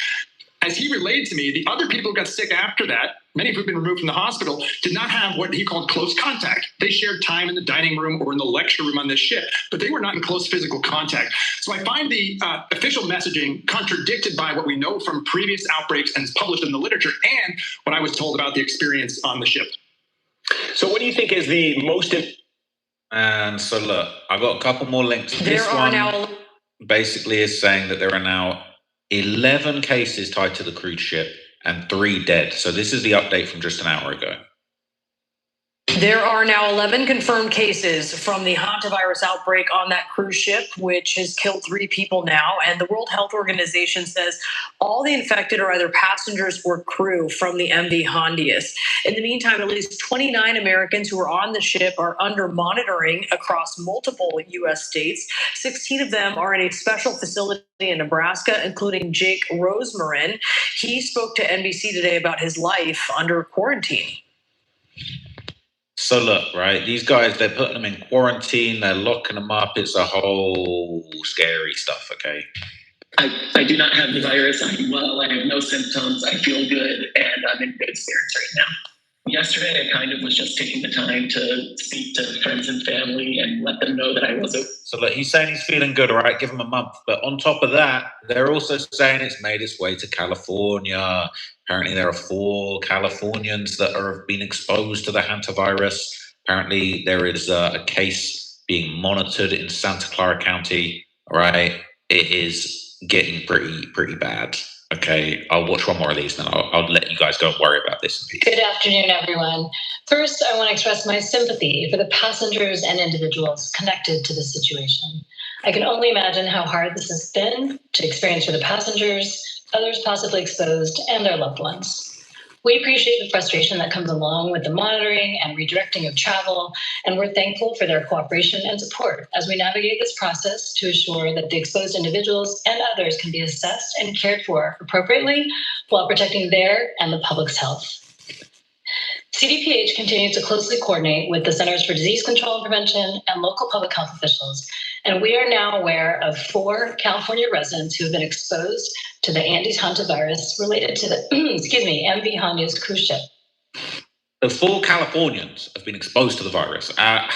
As he relayed to me, the other people who got sick after that, many who've been removed from the hospital, did not have what he called close contact. They shared time in the dining room or in the lecture room on this ship, but they were not in close physical contact. So I find the official messaging contradicted by what we know from previous outbreaks and is published in the literature, and what I was told about the experience on the ship. So what do you think is the most... And so look, I've got a couple more links. This one basically is saying that there are now 11 cases tied to the cruise ship and 3 dead. So this is the update from just an hour ago. There are now 11 confirmed cases from the Hantavirus outbreak on that cruise ship, which has killed 3 people now. And the World Health Organization says all the infected are either passengers or crew from the MV Hondius. In the meantime, at least 29 Americans who were on the ship are under monitoring across multiple U.S. states. 16 of them are in a special facility in Nebraska, including Jake Rosemarin. He spoke to NBC today about his life under quarantine. So look, right, these guys, they're putting them in quarantine, they're locking them up. It's a whole scary stuff, okay? I do not have the virus. I'm well. I have no symptoms. I feel good, and I'm in good spirits right now. Yesterday, I kind of was just taking the time to speak to friends and family and let them know that I was okay. So look, he's saying he's feeling good, all right, give him a month. But on top of that, they're also saying it's made its way to California. Apparently there are 4 Californians that have been exposed to the hantavirus. Apparently there is a case being monitored in Santa Clara County, all right? It is getting pretty bad. Okay, I'll watch one more of these, then I'll let you guys go and worry about this in peace. Good afternoon, everyone. First, I want to express my sympathy for the passengers and individuals connected to this situation. I can only imagine how hard this has been to experience for the passengers, others possibly exposed, and their loved ones. We appreciate the frustration that comes along with the monitoring and redirecting of travel, and we're thankful for their cooperation and support as we navigate this process to assure that the exposed individuals and others can be assessed and cared for appropriately while protecting their and the public's health. CDPH continues to closely coordinate with the Centers for Disease Control and Prevention and local public health officials, and we are now aware of 4 California residents who have been exposed to the Andes hantavirus related to the MV Hondius cruise ship. The 4 Californians have been exposed to the virus. I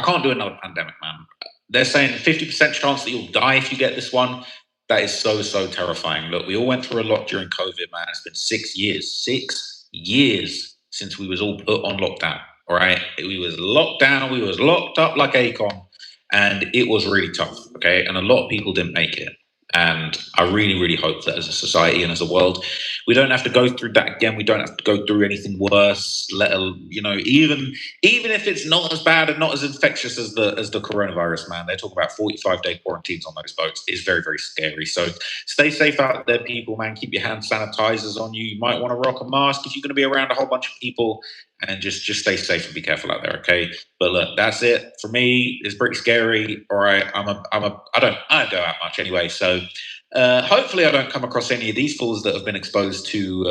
can't do another pandemic, man. They're saying 50% chance that you'll die if you get this one. That is so terrifying. Look, we all went through a lot during COVID, man. It's been 6 years. 6 years since we was all put on lockdown. All right, we was locked down, we was locked up like Akon, and it was really tough. Okay, and a lot of people didn't make it. And I really, really hope that as a society and as a world, we don't have to go through that again. We don't have to go through anything worse. Even if it's not as bad and not as infectious as the coronavirus, man. They talk about 45-day quarantines on those boats. It's very, very scary. So stay safe out there, people, man. Keep your hand sanitizers on you. You might want to rock a mask if you're going to be around a whole bunch of people, and just stay safe and be careful out there, okay? But look, that's it for me. It's pretty scary. All right, I don't go out much anyway, so hopefully I don't come across any of these fools that have been exposed to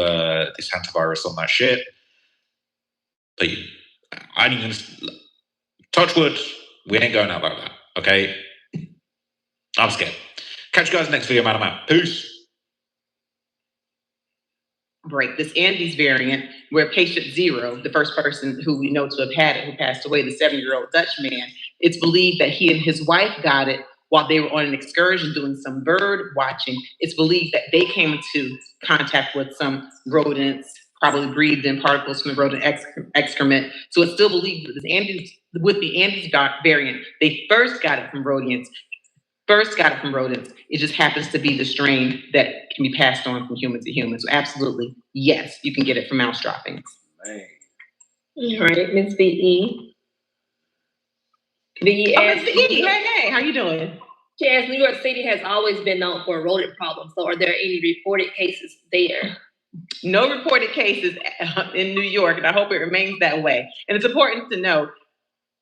this hantavirus on that ship. But I ain't even touch wood. We ain't going out like that, okay? I'm scared. Catch you guys next video, man. I'm out. Peace. Break this Andes variant, where patient 0, the first person who we know to have had it, who passed away, the 7-year-old Dutch man, it's believed that he and his wife got it while they were on an excursion doing some bird watching. It's believed that they came into contact with some rodents, probably breathed in particles from the rodent excrement. So it's still believed that with the Andes variant, they first got it from rodents. It just happens to be the strain that can be passed on from human to human. So absolutely, yes, you can get it from mouse droppings. All right, Ms. VE. VE Ms. VE, hey, how you doing? She asked, New York City has always been known for a rodent problem. So are there any reported cases there? No reported cases in New York, and I hope it remains that way. And it's important to note,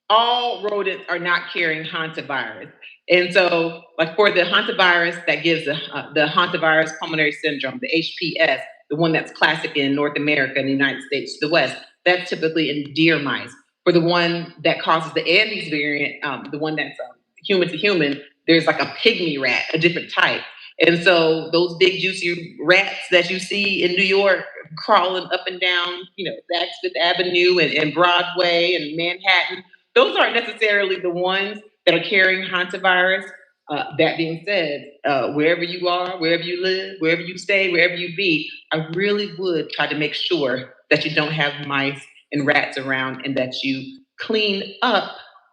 all rodents are not carrying hantavirus. And so, like for the hantavirus that gives the hantavirus pulmonary syndrome, the HPS, the one that's classic in North America and the United States to the West, that's typically in deer mice. For the one that causes the Andes variant, the one that's human to human, there's like a pygmy rat, a different type. And so those big juicy rats that you see in New York crawling up and down, Back Fifth Avenue and Broadway and Manhattan, those aren't necessarily the ones that are carrying hantavirus. That being said, wherever you are, wherever you live, wherever you stay, wherever you be, I really would try to make sure that you don't have mice and rats around and that you clean up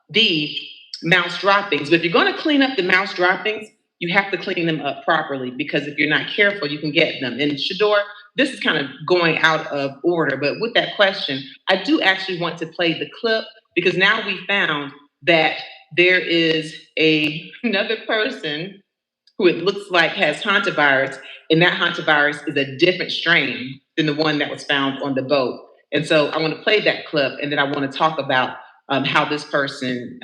the mouse droppings. But if you're going to clean up the mouse droppings, you have to clean them up properly, because if you're not careful, you can get them. And Shador, this is kind of going out of order, but with that question, I do actually want to play the clip, because now we found that there is another person who it looks like has hantavirus, and that hantavirus is a different strain than the one that was found on the boat. And so I want to play that clip, and then I want to talk about how this person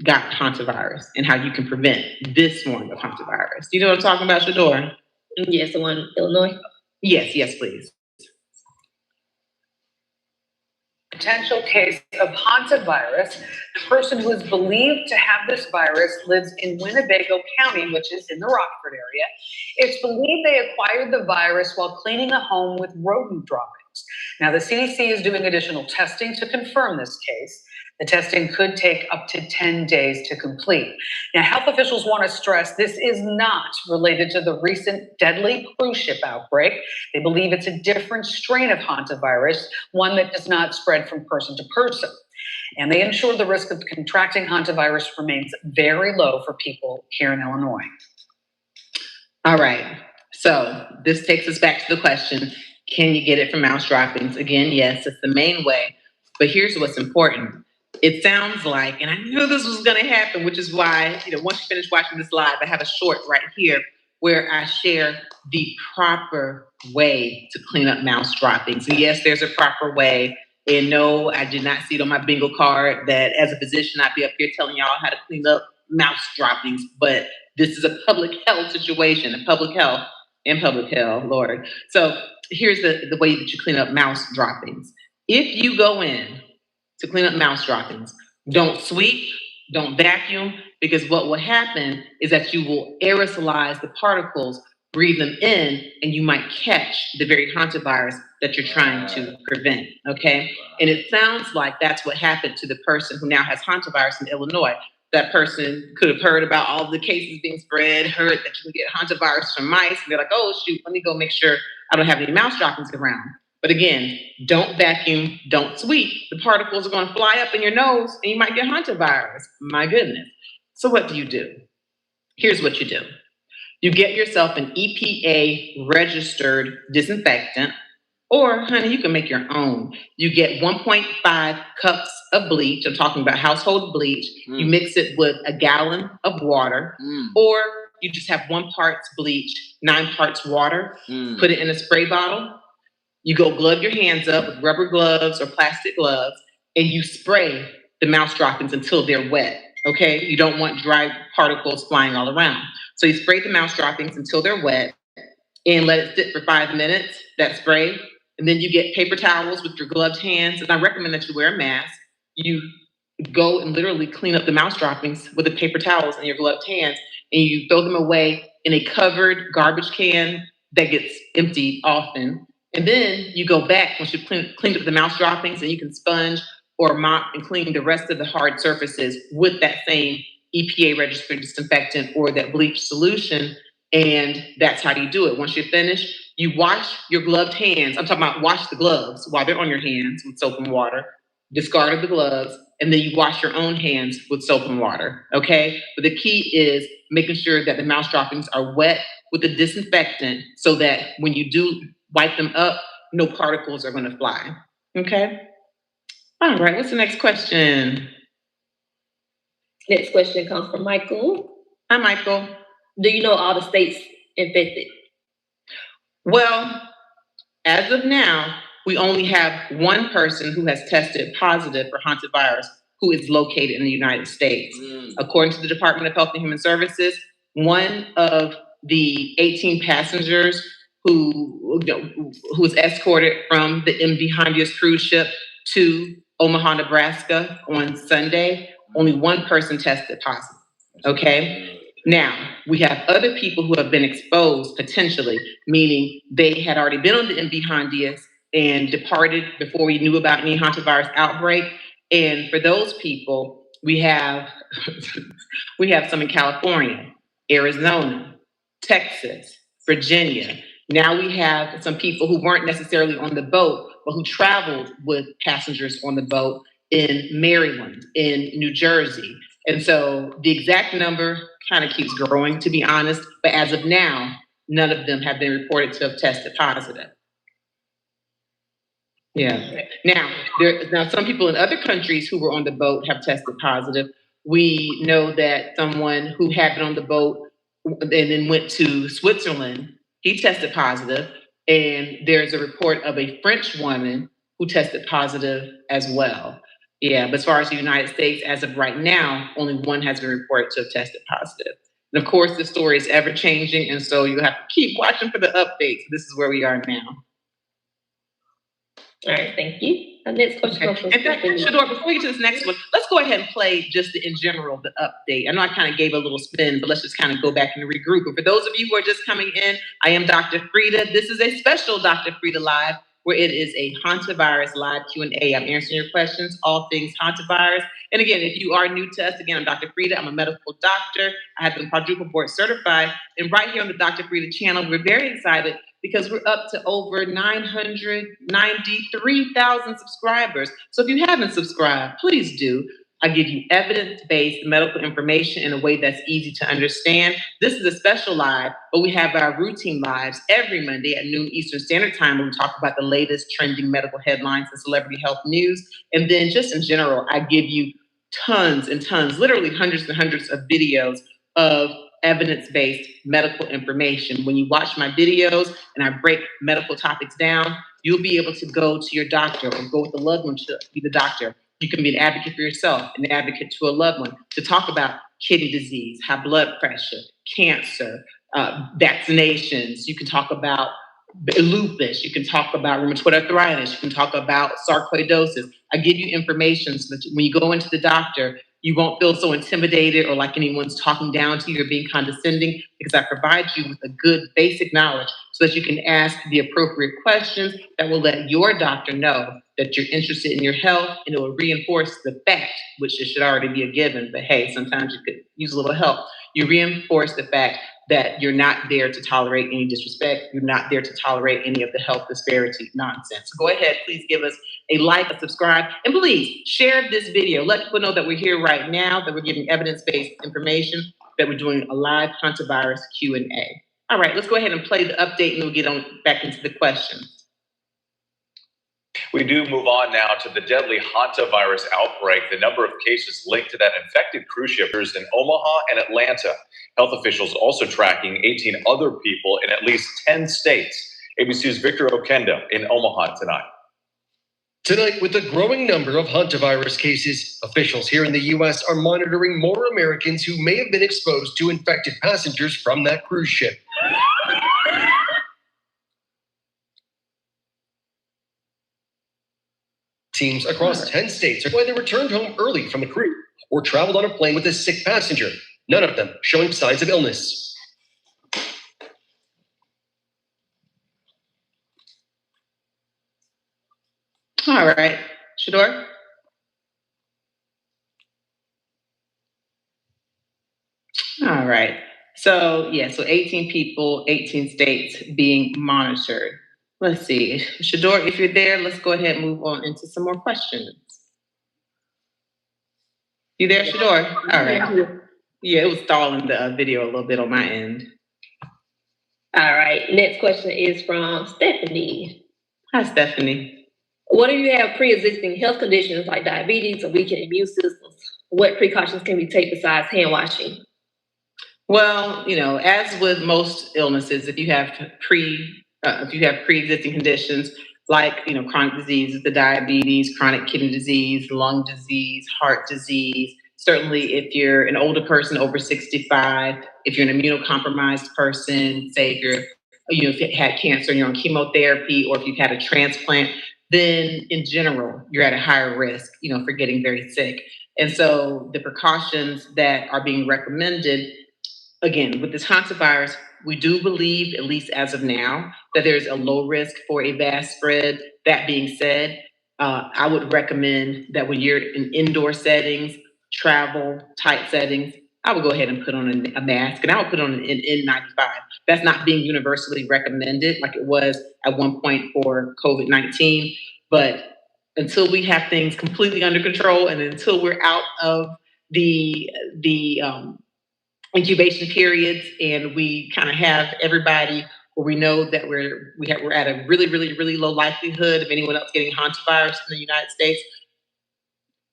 got hantavirus and how you can prevent this form of hantavirus. Do you know what I'm talking about, Shador? Yes, the one in Illinois. Yes, please. Potential case of hantavirus. The person who is believed to have this virus lives in Winnebago County, which is in the Rockford area. It's believed they acquired the virus while cleaning a home with rodent droppings. Now, the CDC is doing additional testing to confirm this case. The testing could take up to 10 days to complete. Now, health officials want to stress this is not related to the recent deadly cruise ship outbreak. They believe it's a different strain of hantavirus, one that does not spread from person to person. And they ensure the risk of contracting hantavirus remains very low for people here in Illinois. All right. So this takes us back to the question, can you get it from mouse droppings? Again, yes, it's the main way. But here's what's important. It sounds like, and I knew this was going to happen, which is why, once you finish watching this live, I have a short right here where I share the proper way to clean up mouse droppings. And yes, there's a proper way. And no, I did not see it on my bingo card that as a physician, I'd be up here telling y'all how to clean up mouse droppings. But this is a public health situation, public health, Lord. So here's the way that you clean up mouse droppings. If you go in to clean up mouse droppings, don't sweep, don't vacuum, because what will happen is that you will aerosolize the particles, breathe them in, and you might catch the very hantavirus that you're trying to prevent, okay? And it sounds like that's what happened to the person who now has hantavirus in Illinois. That person could have heard about all the cases being spread, heard that you can get hantavirus from mice, and they're like, oh shoot, let me go make sure I don't have any mouse droppings around. But again, don't vacuum, don't sweep. The particles are going to fly up in your nose and you might get hantavirus. My goodness. So what do? Here's what you do. You get yourself an EPA registered disinfectant, or honey, you can make your own. You get 1.5 cups of bleach. I'm talking about household bleach. You mix it with a gallon of water, or you just have 1 part bleach, 9 parts water, put it in a spray bottle. You go glove your hands up with rubber gloves or plastic gloves, and you spray the mouse droppings until they're wet, okay? You don't want dry particles flying all around. So you spray the mouse droppings until they're wet and let it sit for 5 minutes, that spray. And then you get paper towels with your gloved hands. And I recommend that you wear a mask. You go and literally clean up the mouse droppings with the paper towels in your gloved hands, and you throw them away in a covered garbage can that gets emptied often. And then you go back once you've cleaned up the mouse droppings, and you can sponge or mop and clean the rest of the hard surfaces with that same EPA registered disinfectant or that bleach solution. And that's how you do it. Once you're finished, you wash your gloved hands. I'm talking about wash the gloves while they're on your hands with soap and water. Discard of the gloves, and then you wash your own hands with soap and water, okay? But the key is making sure that the mouse droppings are wet with the disinfectant so that when you do wipe them up, no particles are gonna fly, okay? All right, what's the next question? Next question comes from Michael. Hi, Michael. Do you know all the states infected? Well, as of now, we only have one person who has tested positive for hantavirus who is located in the United States. According to the Department of Health and Human Services, one of the 18 passengers who was escorted from the MV Hondius cruise ship to Omaha, Nebraska on Sunday, only one person tested positive, okay? Now, we have other people who have been exposed potentially, meaning they had already been on the MV Hondius and departed before we knew about any hantavirus outbreak. And for those people, we have some in California, Arizona, Texas, Virginia. Now we have some people who weren't necessarily on the boat, but who traveled with passengers on the boat in Maryland, in New Jersey. And so the exact number kind of keeps growing, to be honest. But as of now, none of them have been reported to have tested positive. Yeah. Now, some people in other countries who were on the boat have tested positive. We know that someone who had been on the boat and then went to Switzerland, he tested positive. And there's a report of a French woman who tested positive as well. Yeah, but as far as the United States, as of right now, only one has been reported to have tested positive. And of course, the story is ever changing, and so you have to keep watching for the updates. This is where we are now. All right, thank you. Next question. Okay. In fact, Shador, before we get to this next one, let's go ahead and play just in general the update. I know I kind of gave a little spin, but let's just kind of go back and regroup. And for those of you who are just coming in, I am Dr. Frida. This is a special Dr. Frida Live, where it is a hantavirus live Q&A. I'm answering your questions, all things hantavirus. And again, if you are new to us, again, I'm Dr. Frida. I'm a medical doctor. I have been quadruple board certified. And right here on the Dr. Frida channel, we're very excited because we're up to over 993,000 subscribers. So if you haven't subscribed, please do. I give you evidence-based medical information in a way that's easy to understand. This is a special live, but we have our routine lives every Monday at noon Eastern Standard Time, where we talk about the latest trending medical headlines and celebrity health news. And then just in general, I give you tons and tons, literally hundreds and hundreds of videos of evidence-based medical information. When you watch my videos and I break medical topics down, you'll be able to go to your doctor or go with a loved one to be the doctor. You can be an advocate for yourself, an advocate to a loved one, to talk about kidney disease, high blood pressure, cancer, vaccinations. You can talk about lupus. You can talk about rheumatoid arthritis. You can talk about sarcoidosis. I give you information so that when you go into the doctor, you won't feel so intimidated or like anyone's talking down to you or being condescending, because I provide you with a good basic knowledge so that you can ask the appropriate questions that will let your doctor know that you're interested in your health, and it will reinforce the fact, which it should already be a given, but hey, sometimes you could use a little help. You reinforce the fact that you're not there to tolerate any disrespect. You're not there to tolerate any of the health disparity nonsense. So go ahead, please give us a like, a subscribe, and please share this video. Let people know that we're here right now, that we're giving evidence-based information, that we're doing a live Hantavirus Q&A. All right, let's go ahead and play the update and we'll get on back into the questions. We do move on now to the deadly Hantavirus outbreak. The number of cases linked to that infected cruise ship is in Omaha and Atlanta. Health officials also tracking 18 other people in at least 10 states. ABC's Victor Okenda in Omaha tonight. Tonight, with a growing number of hantavirus cases, officials here in the U.S. are monitoring more Americans who may have been exposed to infected passengers from that cruise ship. Teams across 10 states are whether returned home early from a cruise or traveled on a plane with a sick passenger, none of them showing signs of illness. All right, Shador? All right, so 18 people, 18 states being monitored. Let's see, Shador, if you're there, let's go ahead and move on into some more questions. You there, Shador? All right. Yeah, it was stalling the video a little bit on my end. All right, next question is from Stephanie. Hi, Stephanie. What if you have pre-existing health conditions like diabetes or weakened immune systems? What precautions can we take besides hand washing? Well, as with most illnesses, if you have pre-existing conditions like, chronic diseases, the diabetes, chronic kidney disease, lung disease, heart disease, certainly if you're an older person over 65, if you're an immunocompromised person, say if you've had cancer and you're on chemotherapy, or if you've had a transplant, then in general, you're at a higher risk, for getting very sick. And so the precautions that are being recommended, again, with this hantavirus, we do believe, at least as of now, that there's a low risk for a vast spread. That being said, I would recommend that when you're in indoor settings, travel, tight settings, I would go ahead and put on a mask, and I would put on an N95. That's not being universally recommended like it was at one point for COVID-19. But until we have things completely under control and until we're out of the incubation periods and we kind of have everybody where we know that we're at a really, really, really low likelihood of anyone else getting hantavirus in the United States,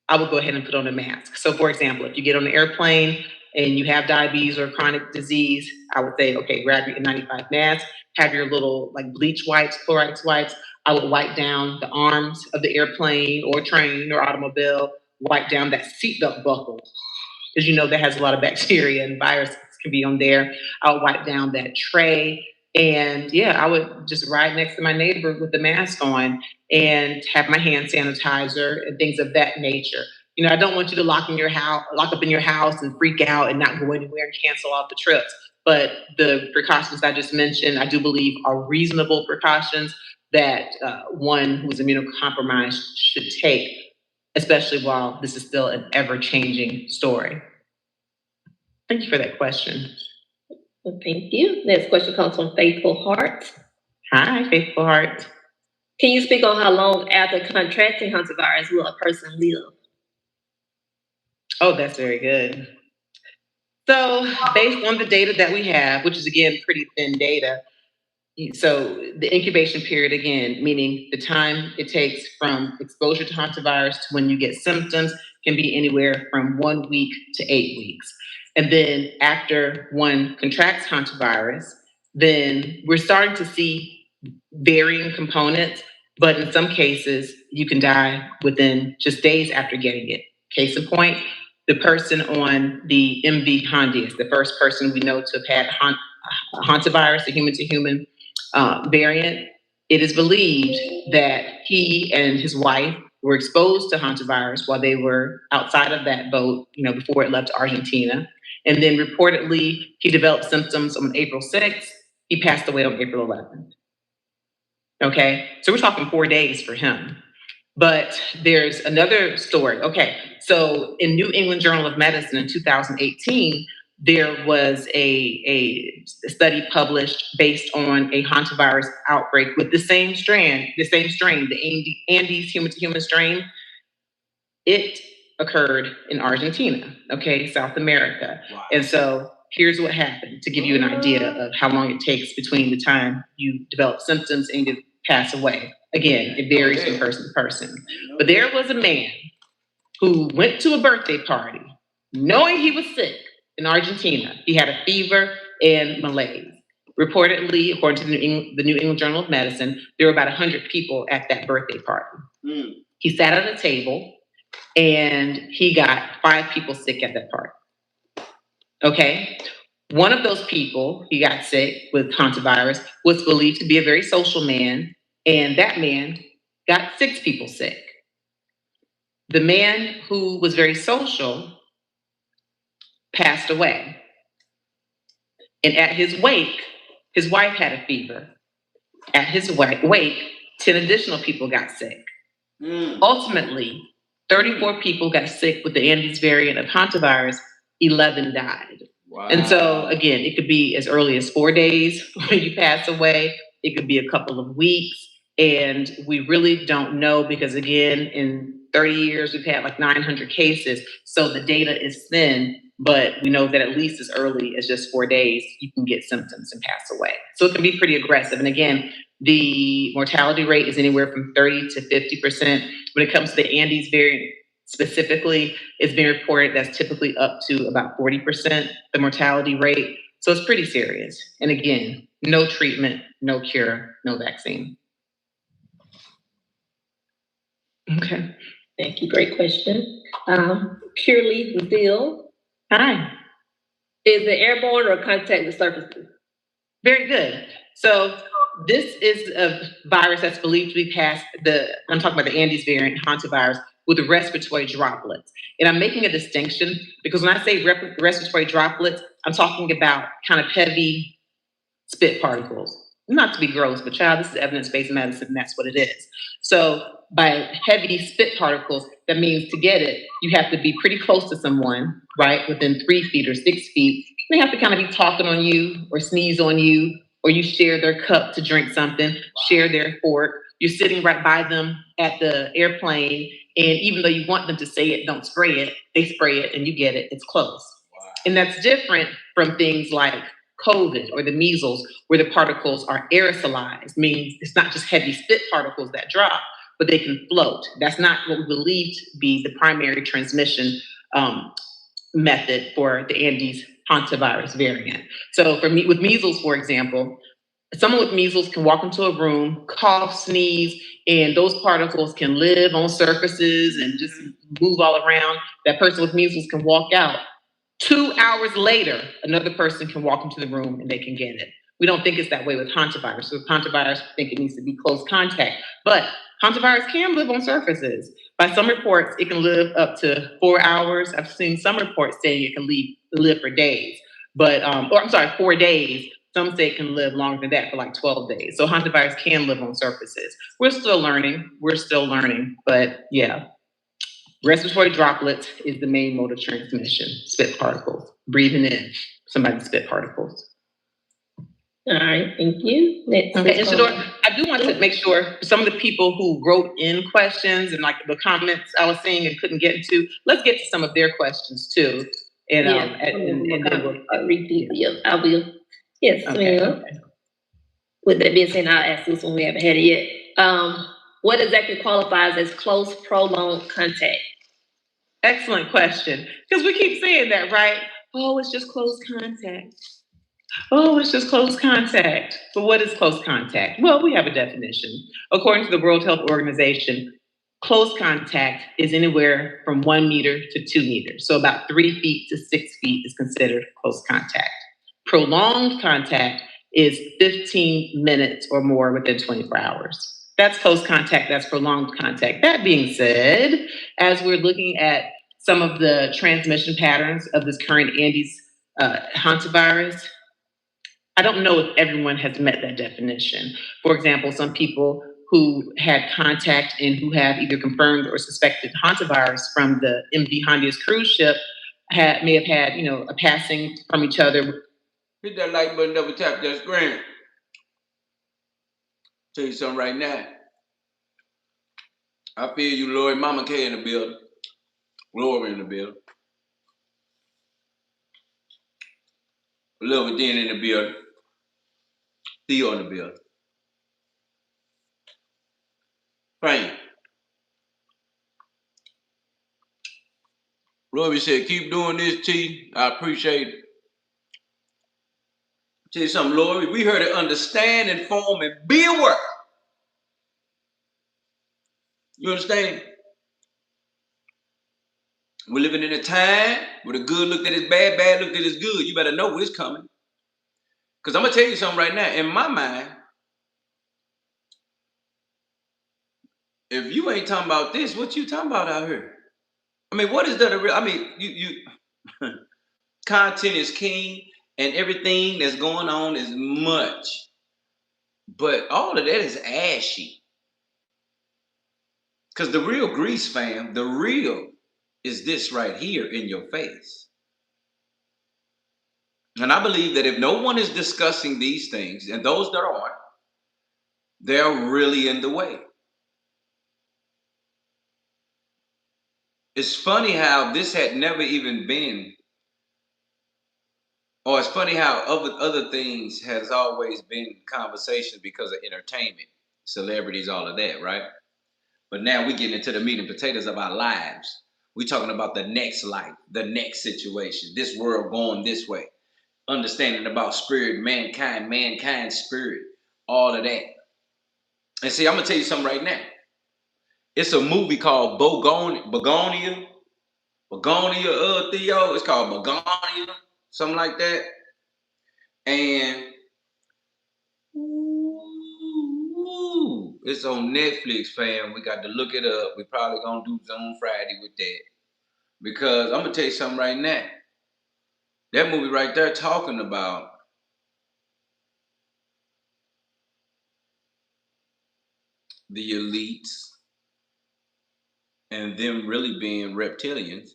I would go ahead and put on a mask. So for example, if you get on an airplane and you have diabetes or chronic disease, I would say, okay, grab your N95 mask, have your little bleach wipes, Clorox wipes. I would wipe down the arms of the airplane or train or automobile, wipe down that seatbelt buckle, because that has a lot of bacteria and viruses can be on there. I would wipe down that tray. And I would just ride next to my neighbor with the mask on and have my hand sanitizer and things of that nature. I don't want you to lock up in your house and freak out and not go anywhere and cancel off the trips. But the precautions I just mentioned, I do believe are reasonable precautions that one who's immunocompromised should take, especially while this is still an ever-changing story. Thank you for that question. Well, thank you. Next question comes from Faithful Heart. Hi, Faithful Heart. Can you speak on how long after contracting hantavirus will a person live? Oh, that's very good. So based on the data that we have, which is, again, pretty thin data, so the incubation period, again, meaning the time it takes from exposure to hantavirus to when you get symptoms, can be anywhere from 1 week to 8 weeks. And then after one contracts hantavirus, then we're starting to see varying components, but in some cases, you can die within just days after getting it. Case in point, the person on the MV Hondius, the first person we know to have had hantavirus, the human-to-human variant, it is believed that he and his wife were exposed to hantavirus while they were outside of that boat, before it left Argentina. And then reportedly, he developed symptoms on April 6th. He passed away on April 11th. Okay, so we're talking 4 days for him. But there's another story. Okay, so in New England Journal of Medicine in 2018, there was a study published based on a hantavirus outbreak with the same strain, the Andes human-to-human strain. It occurred in Argentina, okay, South America. Wow. And so here's what happened to give you an idea of how long it takes between the time you develop symptoms and you pass away. Again, it varies from person to person. But there was a man who went to a birthday party knowing he was sick in Argentina. He had a fever and malaise. Reportedly, according to the New England Journal of Medicine, there were about 100 people at that birthday party. He sat at a table and he got 5 people sick at that party. Okay? One of those people, he got sick with hantavirus, was believed to be a very social man, and that man got 6 people sick. The man who was very social passed away. And at his wake, his wife had a fever. At his wake, 10 additional people got sick. Ultimately, 34 people got sick with the Andes variant of hantavirus, 11 died. Wow. And so, again, it could be as early as 4 days when you pass away. It could be a couple of weeks. And we really don't know because, again, in 30 years, we've had like 900 cases. So the data is thin, but we know that at least as early as just 4 days, you can get symptoms and pass away. So it can be pretty aggressive. And again, the mortality rate is anywhere from 30 to 50%. When it comes to the Andes variant specifically, it's been reported that's typically up to about 40%, the mortality rate. So it's pretty serious. And again, no treatment, no cure, no vaccine. Okay. Thank you. Great question. Purely ZELLE. Hi. Is it airborne or contact with surfaces? Very good. So this is a virus that's believed to be passed I'm talking about the Andes variant hantavirus with respiratory droplets. And I'm making a distinction because when I say respiratory droplets, I'm talking about kind of heavy spit particles. Not to be gross, but child, this is evidence-based medicine, and that's what it is. So by heavy spit particles, that means to get it, you have to be pretty close to someone, right? Within 3 feet or 6 feet. They have to kind of be talking on you or sneeze on you, or you share their cup to drink something, share their fork. You're sitting right by them at the airplane, and even though you want them to say it, don't spray it, they spray it and you get it, it's close. Wow. And that's different from things like COVID or the measles, where the particles are aerosolized, means it's not just heavy spit particles that drop, but they can float. That's not what we believe to be the primary transmission method for the Andes hantavirus variant. So with measles, for example, someone with measles can walk into a room, cough, sneeze, and those particles can live on surfaces and just move all around. That person with measles can walk out. 2 hours later, another person can walk into the room and they can get it. We don't think it's that way with hantavirus. So with hantavirus, we think it needs to be close contact. But hantavirus can live on surfaces. By some reports, it can live up to 4 hours. I've seen some reports saying it can live for days. But, 4 days. Some say it can live longer than that, for like 12 days. So hantavirus can live on surfaces. We're still learning. But yeah. Respiratory droplets is the main mode of transmission, spit particles, breathing in somebody's spit particles. All right, thank you. Okay, I do want to make sure some of the people who wrote in questions and like the comments I was seeing and couldn't get into, let's get to some of their questions too. And then we'll repeat. Yeah, I will. Yes, okay, ma'am. Okay. With that being said, I'll ask this one, we haven't had it yet. What exactly qualifies as close, prolonged contact? Excellent question. Because we keep saying that, right? Oh, it's just close contact. Oh, it's just close contact. But what is close contact? Well, we have a definition. According to the World Health Organization, close contact is anywhere from 1 meter to 2 meters. So about 3 feet to 6 feet is considered close contact. Prolonged contact is 15 minutes or more within 24 hours. That's close contact, that's prolonged contact. That being said, as we're looking at some of the transmission patterns of this current Andes hantavirus, I don't know if everyone has met that definition. For example, some people who had contact and who have either confirmed or suspected hantavirus from the MV Hondius cruise ship may have had, a passing from each other. Hit that like button, double tap that screen. Tell you something right now. I feel you, Lori. Mama K in the building. Lori in the building. Lil Dean in the building. Theo in the building. Frank. Lori said, keep doing this, T. I appreciate it. Tell you something, Lori. We here to understand, inform, and be aware. You understand? We're living in a time where the good looked at as bad, bad looked at as good. You better know what's coming. Because I'm going to tell you something right now. In my mind, if you ain't talking about this, what you talking about out here? I mean, what is that? You content is king and everything that's going on is much. But all of that is ashy. Because the real grease, fam, the real is this right here in your face. And I believe that if no one is discussing these things, and those that aren't, they're really in the way. It's funny how this had never even been, or it's funny how other things has always been conversation because of entertainment, celebrities, all of that, right? But now we getting into the meat and potatoes of our lives. We're talking about the next life, the next situation, this world going this way. Understanding about spirit, mankind, spirit, all of that. And see, I'm going to tell you something right now. It's a movie called Begonia, Theo. It's called Begonia, something like that. And it's on Netflix, fam. We got to look it up. We probably going to do Zoom Friday with that. Because I'm going to tell you something right now. That movie right there talking about the elites and them really being reptilians,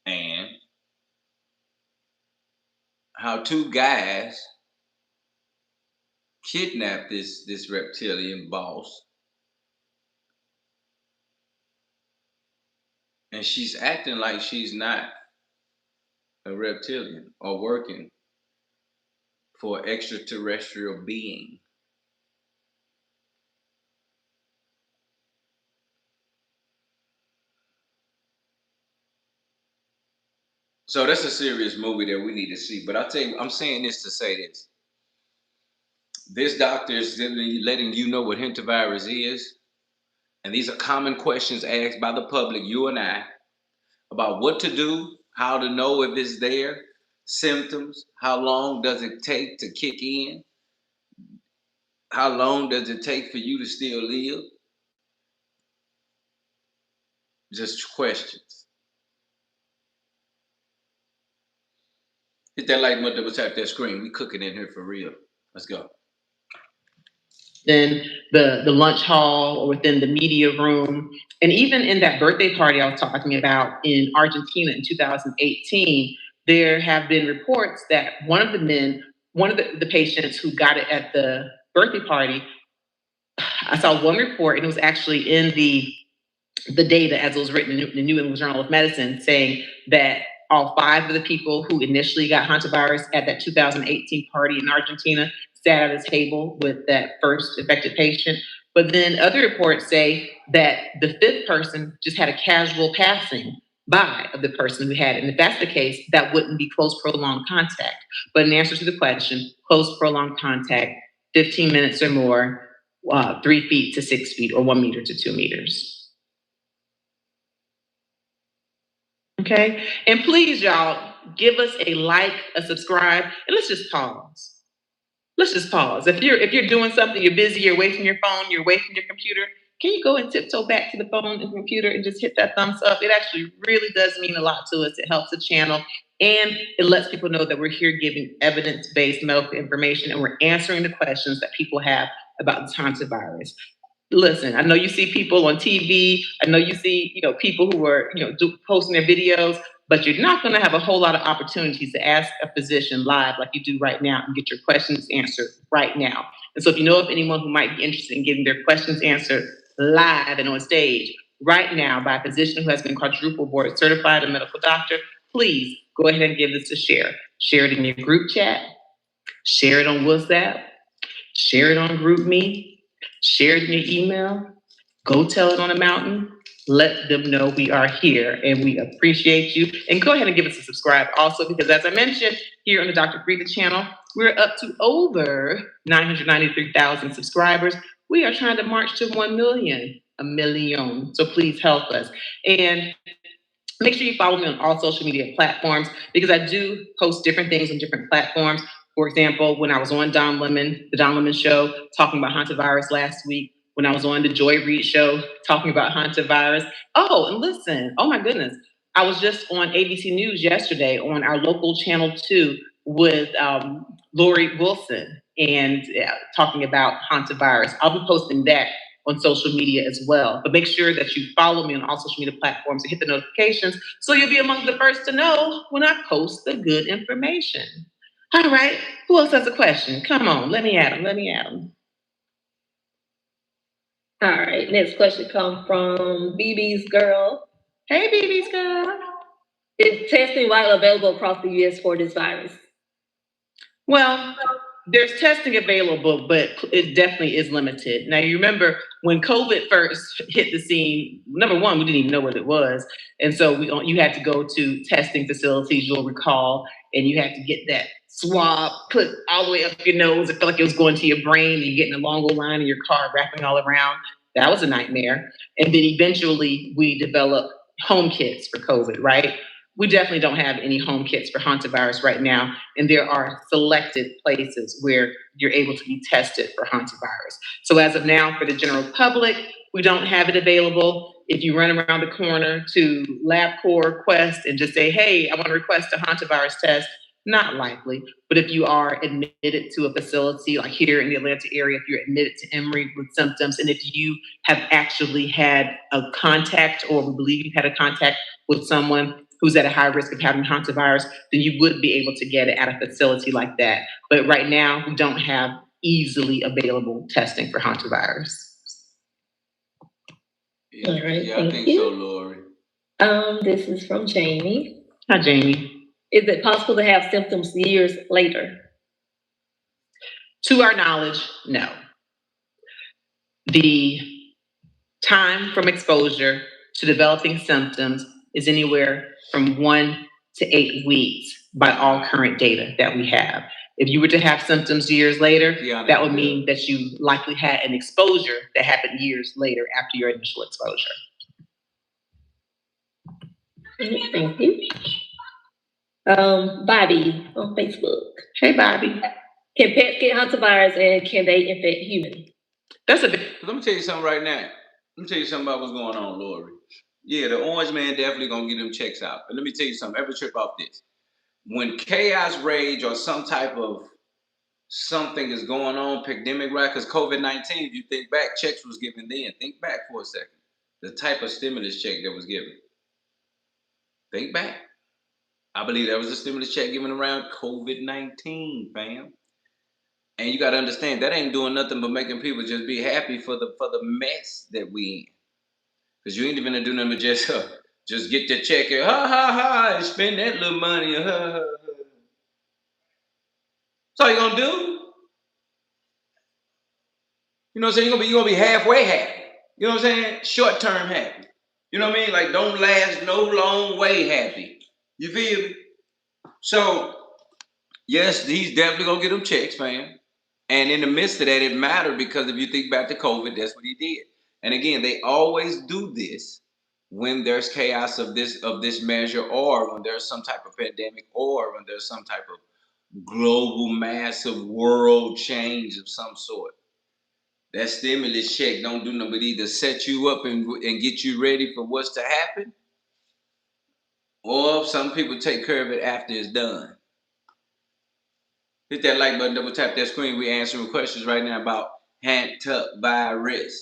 and how two guys kidnapped this reptilian boss, and she's acting like she's not a reptilian or working for an extraterrestrial being. So that's a serious movie that we need to see. But I tell you, I'm saying this to say this. This doctor is letting you know what Hantavirus is. And these are common questions asked by the public, you and I, about what to do, how to know if it's there, symptoms, how long does it take to kick in, how long does it take for you to still live? Just questions. Hit that like button, double tap that screen. We cooking in here for real. Let's go. In the lunch hall or within the media room. And even in that birthday party I was talking about in Argentina in 2018, there have been reports that one of the patients who got it at the birthday party, I saw one report, and it was actually in the data as it was written in the New England Journal of Medicine, saying that all 5 of the people who initially got hantavirus at that 2018 party in Argentina sat at a table with that first infected patient. But then other reports say that the 5th person just had a casual passing by of the person who had it. And if that's the case, that wouldn't be close prolonged contact. But in answer to the question, close prolonged contact, 15 minutes or more, 3 feet to 6 feet, or 1 meter to 2 meters. Okay, and please, y'all, give us a like, a subscribe, and let's just pause. Let's just pause. If you're doing something, you're busy, you're away from your phone, you're away from your computer, can you go and tiptoe back to the phone and computer and just hit that thumbs up? It actually really does mean a lot to us. It helps the channel, and it lets people know that we're here giving evidence-based medical information, and we're answering the questions that people have about the hantavirus. Listen, I know you see people on TV. I know you see, people who are, posting their videos, but you're not going to have a whole lot of opportunities to ask a physician live like you do right now and get your questions answered right now. And so if you know of anyone who might be interested in getting their questions answered live and on stage right now by a physician who has been quadruple board certified, a medical doctor, please go ahead and give this a share. Share it in your group chat, share it on WhatsApp, share it on GroupMe, share it in your email, go tell it on a mountain. Let them know we are here and we appreciate you. And go ahead and give us a subscribe also, because as I mentioned here on the Dr. Breathe channel, we're up to over 993,000 subscribers. We are trying to march to 1 million, a million. So please help us. And make sure you follow me on all social media platforms, because I do post different things on different platforms. For example, when I was on the Don Lemon Show, talking about Hantavirus last week, when I was on the Joy Reid Show, talking about Hantavirus. Oh, and listen, oh my goodness. I was just on ABC News yesterday on our local Channel 2 with Lori Wilson and talking about Hantavirus. I'll be posting that on social media as well. But make sure that you follow me on all social media platforms and hit the notifications so you'll be among the first to know when I post the good information. All right, who else has a question? Come on, let me at them. All right, next question comes from BB's girl. Hey, BB's girl. Is testing widely available across the U.S. for this virus? Well, there's testing available, but it definitely is limited. Now, you remember when COVID first hit the scene, number one, we didn't even know what it was. And so you had to go to testing facilities, you'll recall, and you had to get that swab put all the way up your nose. It felt like it was going to your brain, and you're getting a long old line in your car wrapping all around. That was a nightmare. And then eventually we developed home kits for COVID, right? We definitely don't have any home kits for Hantavirus right now. And there are selected places where you're able to be tested for Hantavirus. So as of now, for the general public, we don't have it available. If you run around the corner to LabCorp, Quest, and just say, hey, I want to request a Hantavirus test, not likely. But if you are admitted to a facility, like here in the Atlanta area, if you're admitted to Emory with symptoms, and if you have actually had a contact, or we believe you've had a contact with someone who's at a high risk of having Hantavirus, then you would be able to get it at a facility like that. But right now, we don't have easily available testing for Hantavirus. Yeah, all right, I think so, Lori. This is from Jamie. Hi, Jamie. Is it possible to have symptoms years later? To our knowledge, no. The time from exposure to developing symptoms is anywhere from 1 to 8 weeks by all current data that we have. If you were to have symptoms years later, that would mean that you likely had an exposure that happened years later after your initial exposure. Thank you. Bobby on Facebook. Hey, Bobby. Can pets get Hantavirus, and can they infect humans? That's a big. Let me tell you something right now. Let me tell you something about what's going on, Lori. Yeah, the orange man definitely gonna get them checks out. But let me tell you something. Ever trip off this? When chaos, rage, or some type of something is going on, pandemic, right? Because COVID-19, if you think back, checks was given then. Think back for a second. The type of stimulus check that was given. Think back. I believe that was a stimulus check given around COVID-19, fam. And you got to understand, that ain't doing nothing but making people just be happy for the mess that we in. Because you ain't even gonna do nothing but just get the check and ha ha ha and spend that little money. Ha, ha, ha. That's all you gonna do. You know what I'm saying? You're gonna be halfway happy. You know what I'm saying? Short-term happy. You know what I mean? Like, don't last no long way happy. You feel me? So, yes, he's definitely gonna get them checks, fam. And in the midst of that, it mattered because if you think back to COVID, that's what he did. And again, they always do this when there's chaos of this measure, or when there's some type of pandemic, or when there's some type of global massive world change of some sort. That stimulus check don't do nothing but either set you up and get you ready for what's to happen, or some people take care of it after it's done. Hit that like button, double tap that screen. We're answering questions right now about Hantavirus.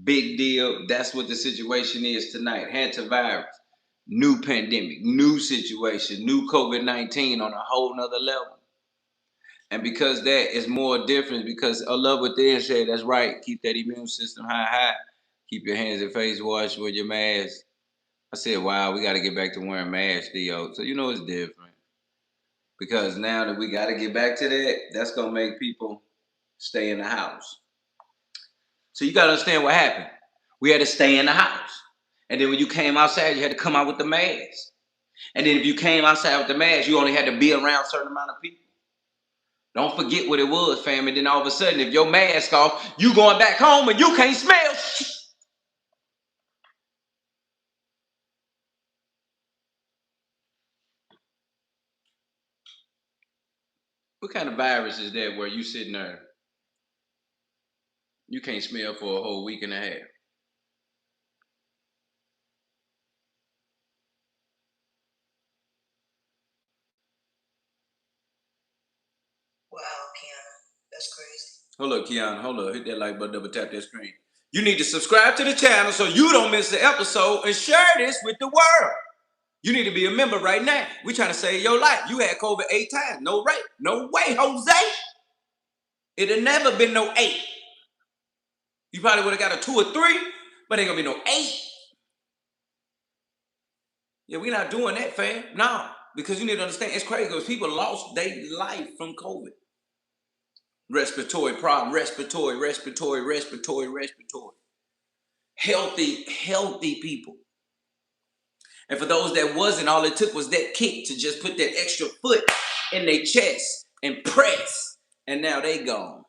Big deal. That's what the situation is tonight. Hantavirus. new pandemic, new situation, new COVID-19 on a whole nother level. And because that is more different, because I love what they said, that's right, keep that immune system high. Keep your hands and face washed with your mask. I said, wow, we got to get back to wearing masks, Theo. So it's different. Because now that we got to get back to that, that's going to make people stay in the house. So you got to understand what happened. We had to stay in the house. And then when you came outside, you had to come out with the mask. And then if you came outside with the mask, you only had to be around a certain amount of people. Don't forget what it was, fam. And then all of a sudden, if your mask off, you going back home and you can't smell shit. What kind of virus is that where you sitting there? You can't smell for a whole week and a half. Wow, Keanu, that's crazy. Hold up, Keanu. Hold up. Hit that like button, double tap that screen. You need to subscribe to the channel so you don't miss the episode and share this with the world. You need to be a member right now. We're trying to save your life. You had COVID 8 times. No way. No way, Jose. It had never been no 8. You probably would have got a 2 or 3, but ain't gonna be no 8. Yeah, we're not doing that, fam. No, because you need to understand, it's crazy because people lost their life from COVID. Respiratory problem, respiratory. Healthy people. And for those that wasn't, all it took was that kick to just put that extra foot in their chest and press. And now they gone.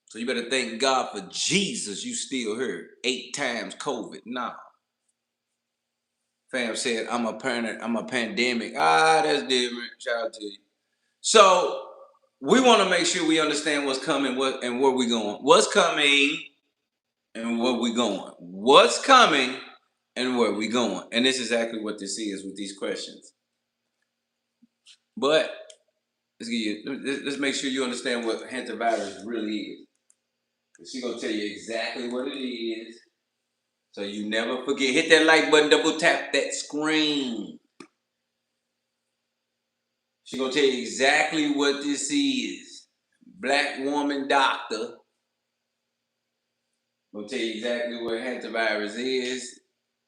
So you better thank God for Jesus you still here. 8 times COVID. Nah. Fam said, I'm a pandemic. That's different. Shout out to you. So we want to make sure we understand what's coming and where we going. What's coming and where we going. What's coming and where we going. And this is exactly what this is with these questions. But let's make sure you understand what Hantavirus really is. She's going to tell you exactly what it is. So you never forget. Hit that like button, double tap that screen. She's going to tell you exactly what this is. Black woman doctor. Going to tell you exactly what Hantavirus is,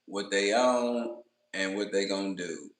what they own, and what they going to do.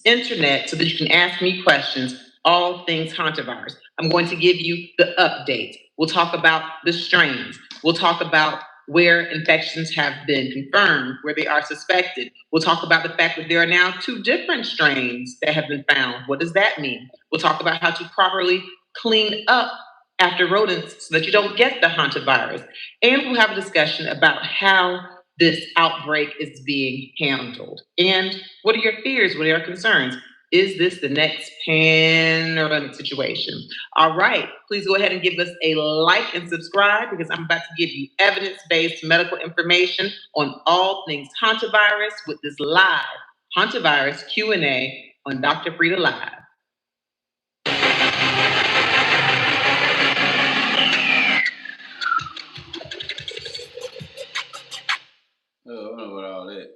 Internet so that you can ask me questions, all things hantavirus. I'm going to give you the update. We'll talk about the strains. We'll talk about where infections have been confirmed, where they are suspected. We'll talk about the fact that there are now 2 different strains that have been found. What does that mean? We'll talk about how to properly clean up after rodents so that you don't get the hantavirus. And we'll have a discussion about how this outbreak is being handled. And what are your fears? What are your concerns? Is this the next panoramic situation? All right, please go ahead and give us a like and subscribe because I'm about to give you evidence-based medical information on all things hantavirus with this live Hantavirus Q&A on Dr. Frida Live. Oh, I don't know about all that.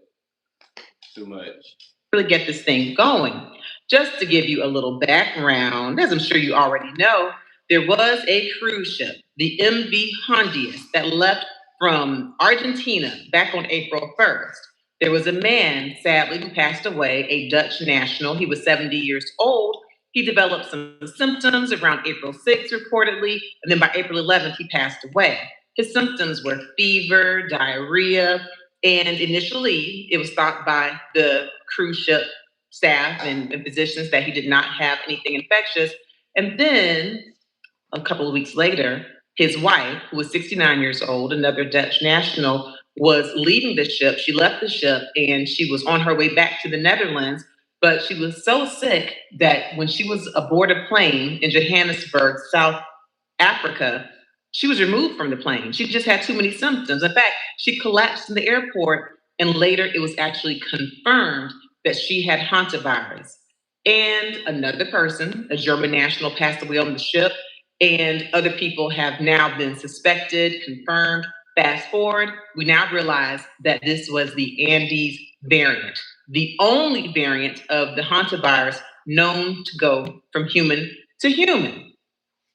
Too much. Really get this thing going. Just to give you a little background, as I'm sure you already know, there was a cruise ship, the MV Hondius, that left from Argentina back on April 1st. There was a man, sadly, who passed away, a Dutch national. He was 70 years old. He developed some symptoms around April 6th, reportedly, and then by April 11th, he passed away. His symptoms were fever, diarrhea, and initially, it was thought by the cruise ship staff and physicians that he did not have anything infectious. And then, a couple of weeks later, his wife, who was 69 years old, another Dutch national, was leaving the ship. She left the ship and she was on her way back to the Netherlands, but she was so sick that when she was aboard a plane in Johannesburg, South Africa, she was removed from the plane. She just had too many symptoms. In fact, she collapsed in the airport, and later it was actually confirmed that she had hantavirus. And another person, a German national, passed away on the ship, and other people have now been suspected, confirmed. Fast forward, we now realize that this was the Andes variant, the only variant of the hantavirus known to go from human to human.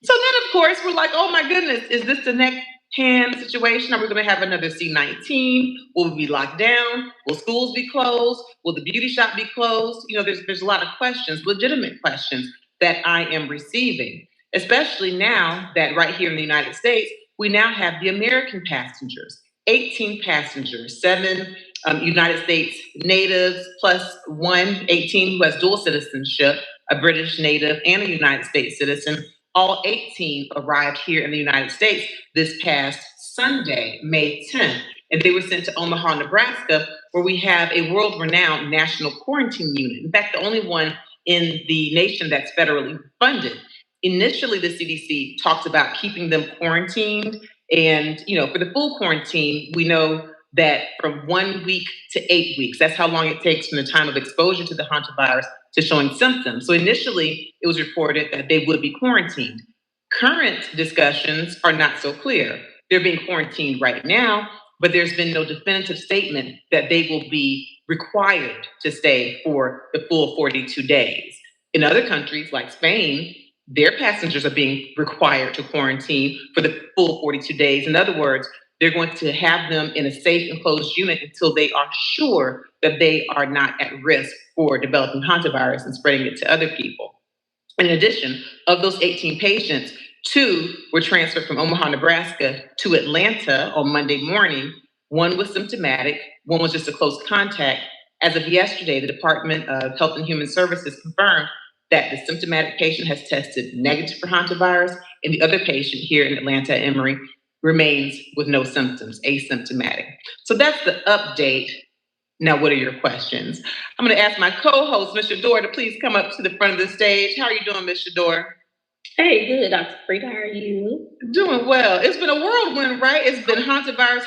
So then, of course, we're like, oh my goodness, is this the next hand situation? Are we going to have another C-19? Will we be locked down? Will schools be closed? Will the beauty shop be closed? You know, there's a lot of questions, legitimate questions that I am receiving, especially now that right here in the United States, we now have the American passengers, 18 passengers, 7 United States natives, plus 18 who has dual citizenship, a British native and a United States citizen. All 18 arrived here in the United States this past Sunday, May 10th, and they were sent to Omaha, Nebraska, where we have a world-renowned national quarantine unit. In fact, the only one in the nation that's federally funded. Initially, the CDC talked about keeping them quarantined, and for the full quarantine, we know that from 1 week to 8 weeks, that's how long it takes from the time of exposure to the hantavirus to showing symptoms. So initially, it was reported that they would be quarantined. Current discussions are not so clear. They're being quarantined right now, but there's been no definitive statement that they will be required to stay for the full 42 days. In other countries like Spain, their passengers are being required to quarantine for the full 42 days. In other words, they're going to have them in a safe enclosed unit until they are sure that they are not at risk for developing hantavirus and spreading it to other people. In addition, of those 18 patients, 2 were transferred from Omaha, Nebraska to Atlanta on Monday morning. 1 was symptomatic, 1 was just a close contact. As of yesterday, the Department of Health and Human Services confirmed that the symptomatic patient has tested negative for hantavirus, and the other patient here in Atlanta at Emory remains with no symptoms, asymptomatic. So that's the update. Now, what are your questions? I'm going to ask my co-host, Ms. Shador, to please come up to the front of the stage. How are you doing, Ms. Shador? Hey, good, Dr. Frida. How are you? Doing well. It's been a whirlwind, right? It's been hantavirus.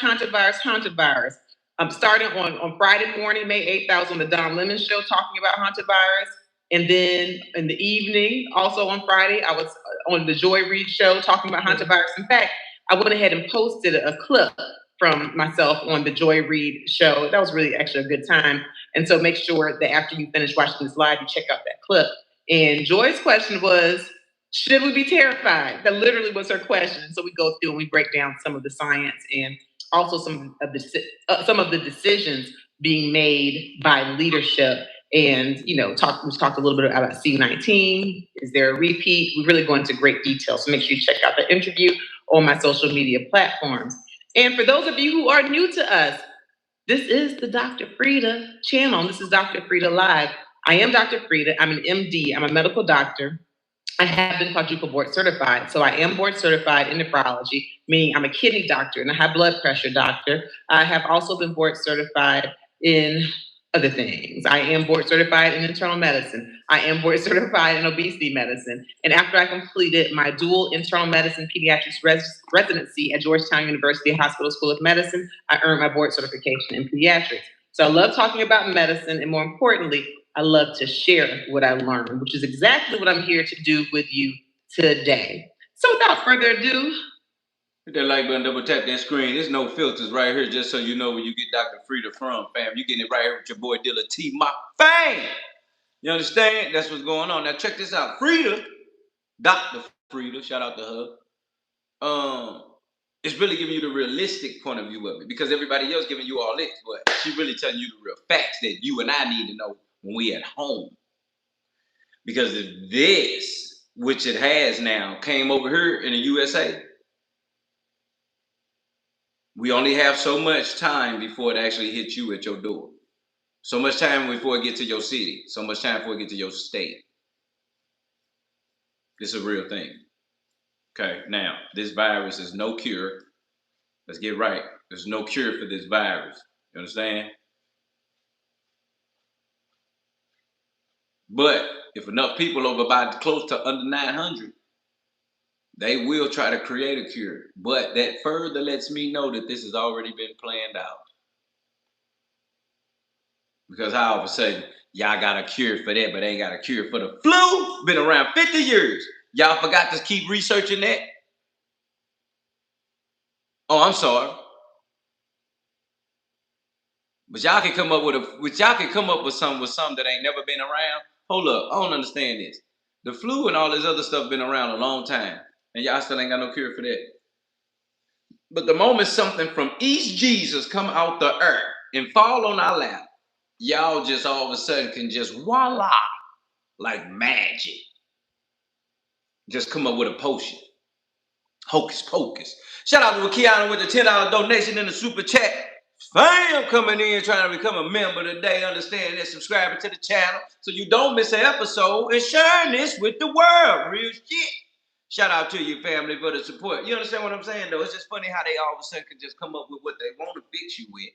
Starting on Friday morning, May 8th, I was on the Don Lemon Show talking about hantavirus. And then in the evening, also on Friday, I was on the Joy Reid Show talking about hantavirus. In fact, I went ahead and posted a clip from myself on the Joy Reid Show. That was really actually a good time. And so make sure that after you finish watching this live, you check out that clip. And Joy's question was, should we be terrified? That literally was her question. So we go through and we break down some of the science and also some of the decisions being made by leadership. And we talked a little bit about C-19. Is there a repeat? We really go into great detail. So make sure you check out the interview on my social media platforms. And for those of you who are new to us, this is the Dr. Frida channel. This is Dr. Frida Live. I am Dr. Frida. I'm an MD. I'm a medical doctor. I have been quadruple board certified. So I am board certified in nephrology, meaning I'm a kidney doctor and a high blood pressure doctor. I have also been board certified in other things. I am board certified in internal medicine. I am board certified in obesity medicine. And after I completed my dual internal medicine pediatrics residency at Georgetown University Hospital School of Medicine, I earned my board certification in pediatrics. So I love talking about medicine, and more importantly, I love to share what I learned, which is exactly what I'm here to do with you today. So without further ado, hit that like button, double tap that screen. There's no filters right here, just so you know where you get Dr. Frida from, fam. You getting it right here with your boy Dilla T, my fam. You understand? That's what's going on. Now check this out. Frida, Dr. Frida, shout out to her. It's really giving you the realistic point of view of it, because everybody else giving you all this, but she really telling you the real facts that you and I need to know when we at home. Because if this, which it has now, came over here in the USA, we only have so much time before it actually hits you at your door. So much time before it gets to your city. So much time before it gets to your state. It's a real thing. Okay, now, this virus is no cure. Let's get right. There's no cure for this virus. You understand? But if enough people over about close to under 900, they will try to create a cure. But that further lets me know that this has already been planned out. Because all of a sudden, y'all got a cure for that, but ain't got a cure for the flu. Been around 50 years. Y'all forgot to keep researching that? Oh, I'm sorry. But y'all can come up with something that ain't never been around. Hold up, I don't understand this. The flu and all this other stuff been around a long time, and y'all still ain't got no cure for that. But the moment something from East Jesus come out the earth and fall on our lap, y'all just all of a sudden can just voila, like magic, just come up with a potion. Hocus pocus. Shout out to Kiana with the $10 donation in the super chat. Fam coming in trying to become a member today. Understand that, subscribing to the channel so you don't miss an episode and sharing this with the world. Real shit. Shout out to your family for the support. You understand what I'm saying, though? It's just funny how they all of a sudden can just come up with what they want to fix you with.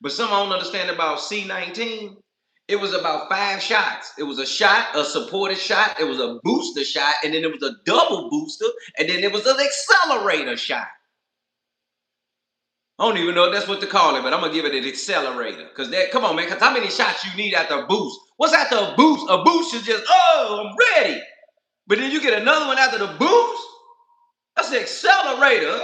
But some I don't understand about C-19. It was about 5 shots. It was a shot, a supported shot, it was a booster shot, and then it was a double booster, and then it was an accelerator shot. I don't even know if that's what to call it, but I'm going to give it an accelerator. Because that, come on, man, because how many shots you need after a boost? What's after a boost? A boost is just, oh, I'm ready. But then you get another one after the boost? That's the accelerator.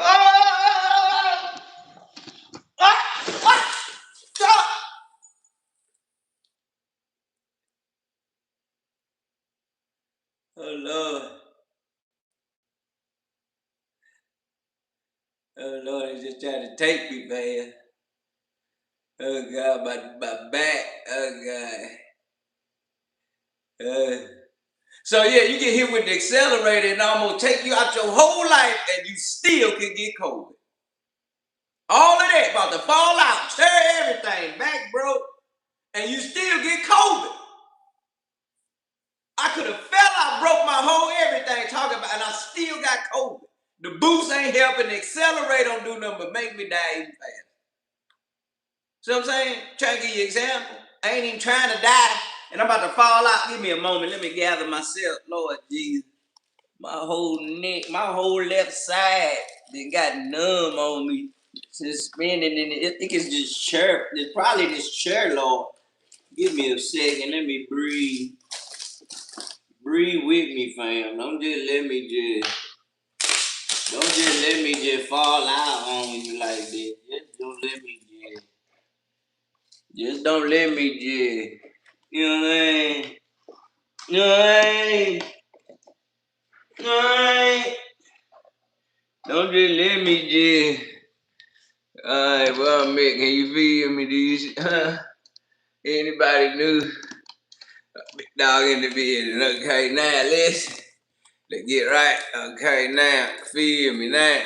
Oh, Lord. Oh, Lord, he's just trying to take me, man. Oh, God, my back. Oh, God. So, yeah, you get hit with the accelerator and I'm going to take you out your whole life and you still can get COVID. All of that about to fall out, tear everything, back broke, and you still get COVID. I could have fell out, broke my whole everything talking about, and I still got COVID. The boost ain't helping, the accelerator don't do nothing but make me die even faster. See what I'm saying? Trying to give you an example. I ain't even trying to die, and I'm about to fall out. Give me a moment. Let me gather myself. Lord Jesus. My whole neck, my whole left side, they got numb on me. Just spinning, and I think it's just chair. It's probably this chair, Lord. Give me a second. Let me breathe. Breathe with me, fam. Don't just let me just fall out on you like this. Just don't let me just. You know what I mean? You know what I mean? You know what I mean? Don't just let me just. Alright, well, Mick, can you feel me? Do you anybody new? Big dog in the building. Okay, now let's get right. Okay, now feel me now.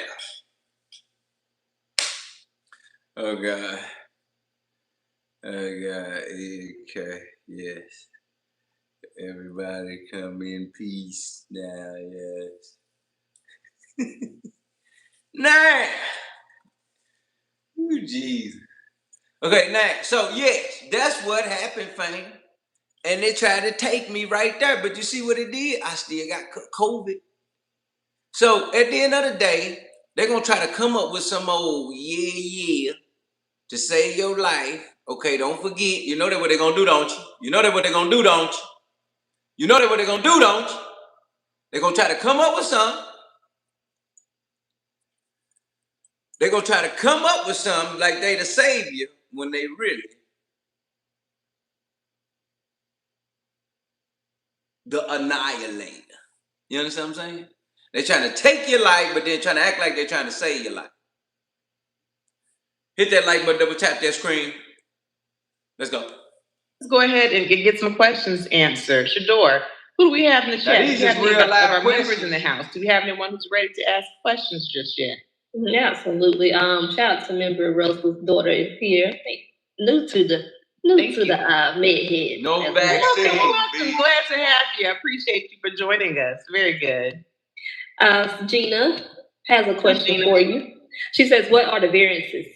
Oh God. Oh God. Okay. Yes. Everybody come in peace now. Yes. Now. Ooh, Jesus. Okay, now, so yes, that's what happened, fam. And they tried to take me right there, but you see what it did? I still got COVID. So at the end of the day, they're gonna try to come up with some old to save your life. Okay, don't forget. You know that what they're gonna do, don't you? You know that what they're gonna do, don't you? You know that what they're gonna do, don't you? They're gonna try to come up with something. They're gonna try to come up with something like they the savior when they really the annihilator. You understand what I'm saying? They're trying to take your life, but they're trying to act like they're trying to save your life. Hit that like button, double tap that screen. Let's go. Let's go ahead and get some questions answered. Shador, who do we have in the chat? These is real live our questions. members in the house. Do we have anyone who's ready to ask questions just yet? Yeah, absolutely. Shout out to member Russell's daughter is here. New to the MedHead. No Welcome, vaccine. welcome. Glad to have you. I appreciate you for joining us. Very good. Gina has a question for you. She says, what are the variances?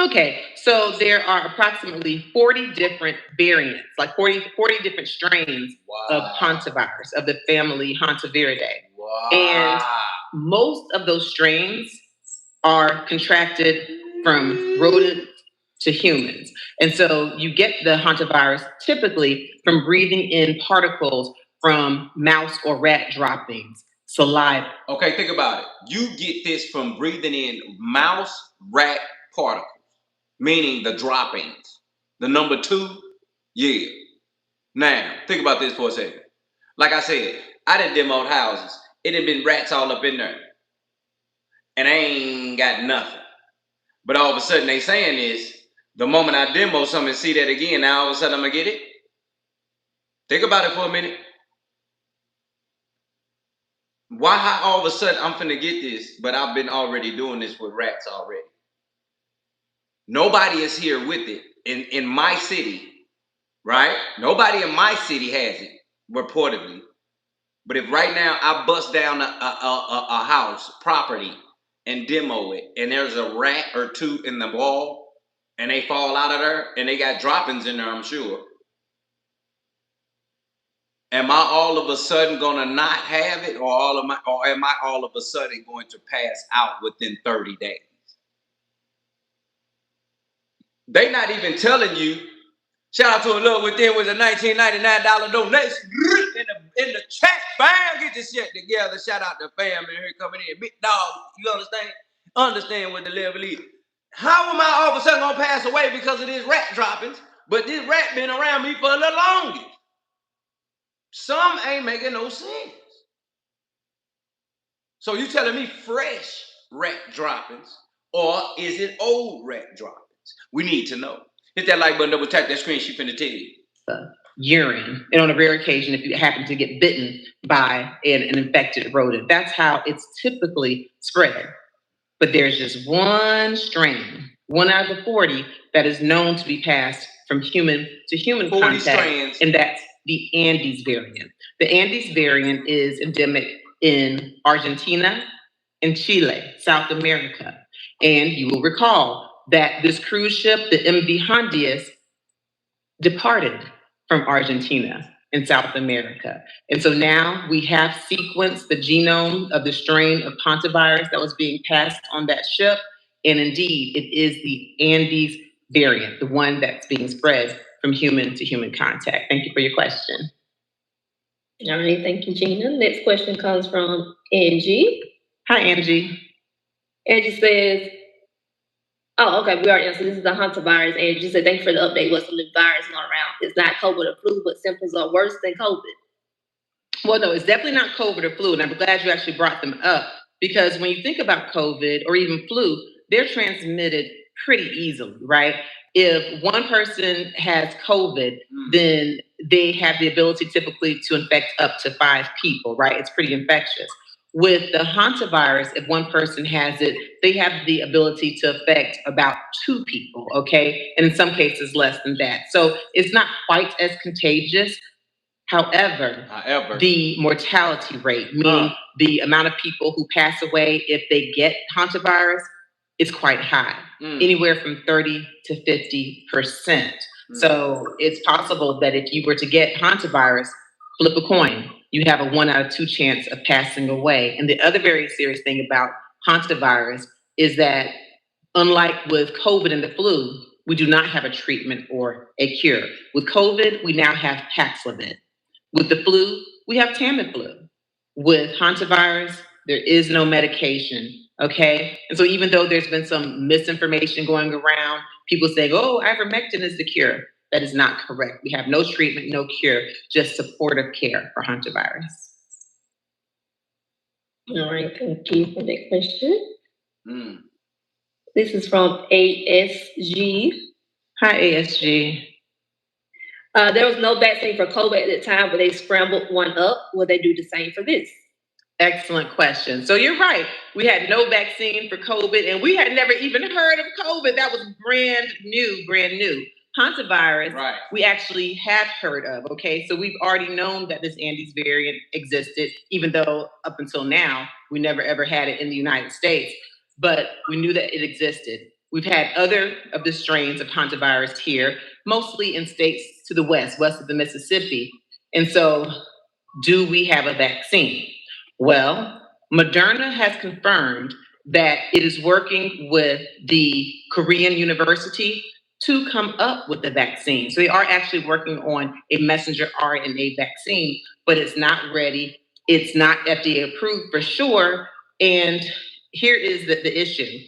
Okay, so there are approximately 40 different variants, like 40 different strains of Hantavirus, of the family Hantaviridae. And most of those strains are contracted from rodent to humans. And so you get the Hantavirus typically from breathing in particles from mouse or rat droppings, saliva. Okay, think about it. You get this from breathing in mouse, rat particles, meaning the droppings. The number 2, yeah. Now, think about this for a second. Like I said, I done demoed houses. It had been rats all up in there. And I ain't got nothing. But all of a sudden they saying this, the moment I demo something and see that again, now all of a sudden I'm gonna get it. Think about it for a minute. Why all of a sudden I'm finna get this, but I've been already doing this with rats already? Nobody is here with it in my city, right? Nobody in my city has it, reportedly. But if right now I bust down a house, property, and demo it, and there's a rat or 2 in the wall, and they fall out of there, and they got droppings in there, I'm sure. Am I all of a sudden gonna not have it, or am I all of a sudden going to pass out within 30 days? They not even telling you. Shout out to a Love Within with a $19.99 donation in the chat. Bam, get this shit together. Shout out to family here coming in. Big dog, you understand? Understand what the level is. How am I all of a sudden gonna pass away because of these rat droppings? But this rat been around me for the longest. Some ain't making no sense. So you telling me fresh rat droppings, or is it old rat droppings? We need to know. Hit that like button, double tap that screen, she finna tell you. Urine, and on a rare occasion, if you happen to get bitten by an infected rodent, that's how it's typically spread. But there's just one strain, 1 out of the 40, that is known to be passed from human to human 40 contact, strands. and that's the Andes variant. The Andes variant is endemic in Argentina and Chile, South America. And you will recall that this cruise ship, the MV Hondius, departed from Argentina in South America. And so now we have sequenced the genome of the strain of Hantavirus that was being passed on that ship. And indeed, it is the Andes variant, the one that's being spread from human to human contact. Thank you for your question. All right, thank you, Gina. Next question comes from Angie. Hi, Angie. Angie says, oh, okay, we already answered. This is the Hantavirus. Angie said, thank you for the update. What's the new virus going around? It's not COVID or flu, but symptoms are worse than COVID. Well, no, it's definitely not COVID or flu. And I'm glad you actually brought them up, because when you think about COVID or even flu, they're transmitted pretty easily, right? If one person has COVID, then they have the ability typically to infect up to 5 people, right? It's pretty infectious. With the Hantavirus, if one person has it, they have the ability to affect about 2 people, okay? And in some cases, less than that. So it's not quite as contagious. However, the mortality rate, meaning the amount of people who pass away if they get Hantavirus, is quite high, anywhere from 30 to 50%. So it's possible that if you were to get Hantavirus, flip a coin, you have a 1 out of 2 chance of passing away. And the other very serious thing about Hantavirus is that, unlike with COVID and the flu, we do not have a treatment or a cure. With COVID, we now have Paxlovid. With the flu, we have Tamiflu. With Hantavirus, there is no medication, okay? And so even though there's been some misinformation going around, people saying, oh, ivermectin is the cure. That is not correct. We have no treatment, no cure, just supportive care for Hantavirus. All right, thank you for that question. This is from ASG. Hi, ASG. There was no vaccine for COVID at the time, but they scrambled one up. Will they do the same for this? Excellent question. So you're right. We had no vaccine for COVID, and we had never even heard of COVID. That was brand new. Hantavirus, right, we actually have heard of, okay? So we've already known that this Andes variant existed, even though up until now, we never ever had it in the United States. but we knew that it existed. We've had other of the strains of hantavirus here, mostly in states to the west of the Mississippi. And so, do we have a vaccine? Well, Moderna has confirmed that it is working with the Korean university to come up with the vaccine. So they are actually working on a messenger RNA vaccine, but it's not ready. It's not FDA approved for sure. And here is the issue.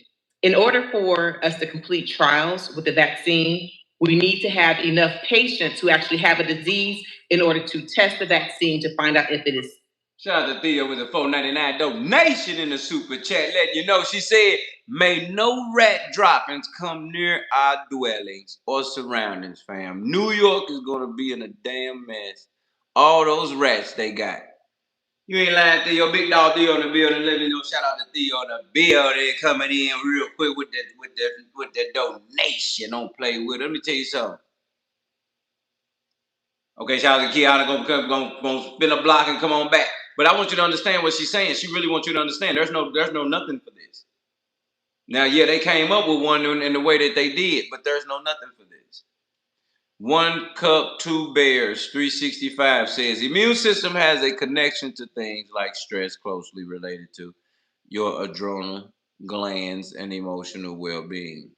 In order for us to complete trials with the vaccine, we need to have enough patients who actually have a disease in order to test the vaccine to find out if it is. Shout out to Theo with a $4.99 donation in the super chat. Letting you know, she said, may no rat droppings come near our dwellings or surroundings, fam. New York is going to be in a damn mess. All those rats they got. You ain't lying, Theo. Big dog Theo in the building. Let me know. Shout out to Theo in the building coming in real quick with that donation. Don't play with it. Let me tell you something. Okay, shout out to Kiana. Gonna spin a block and come on back. But I want you to understand what she's saying. She really wants you to understand. There's no nothing for this. Now, yeah, they came up with one in the way that they did, but there's no nothing for this. 1 cup, 2 bears, 365 says immune system has a connection to things like stress closely related to your adrenal glands and emotional well-being.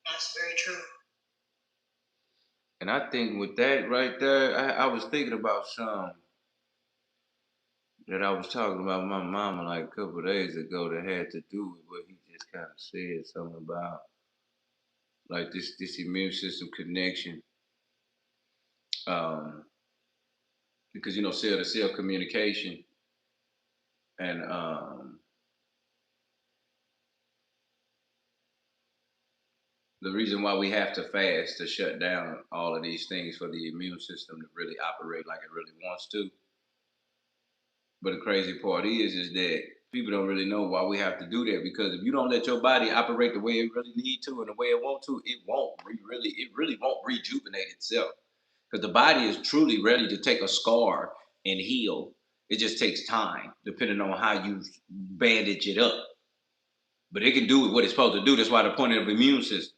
That's very true. And I think with that right there, I was thinking about something that I was talking about with my mama like a couple of days ago that had to do with what he just kind of said, something about like this immune system connection. Because you know, cell to cell communication and the reason why we have to fast to shut down all of these things for the immune system to really operate like it really wants to. But the crazy part is that people don't really know why we have to do that, because if you don't let your body operate the way it really need to and the way it want to, it really won't rejuvenate itself. Because the body is truly ready to take a scar and heal. It just takes time, depending on how you bandage it up. But it can do what it's supposed to do. That's why the point of the immune system.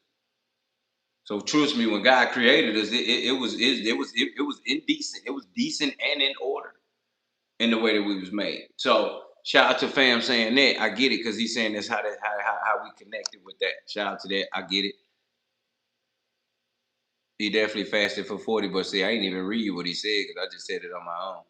So trust me, when God created us, it was indecent. It was decent and in order in the way that we was made. So shout out to fam saying that. I get it, because he's saying that's how we connected with that. Shout out to that. I get it. He definitely fasted for 40, but see, I ain't even read you what he said because I just said it on my own.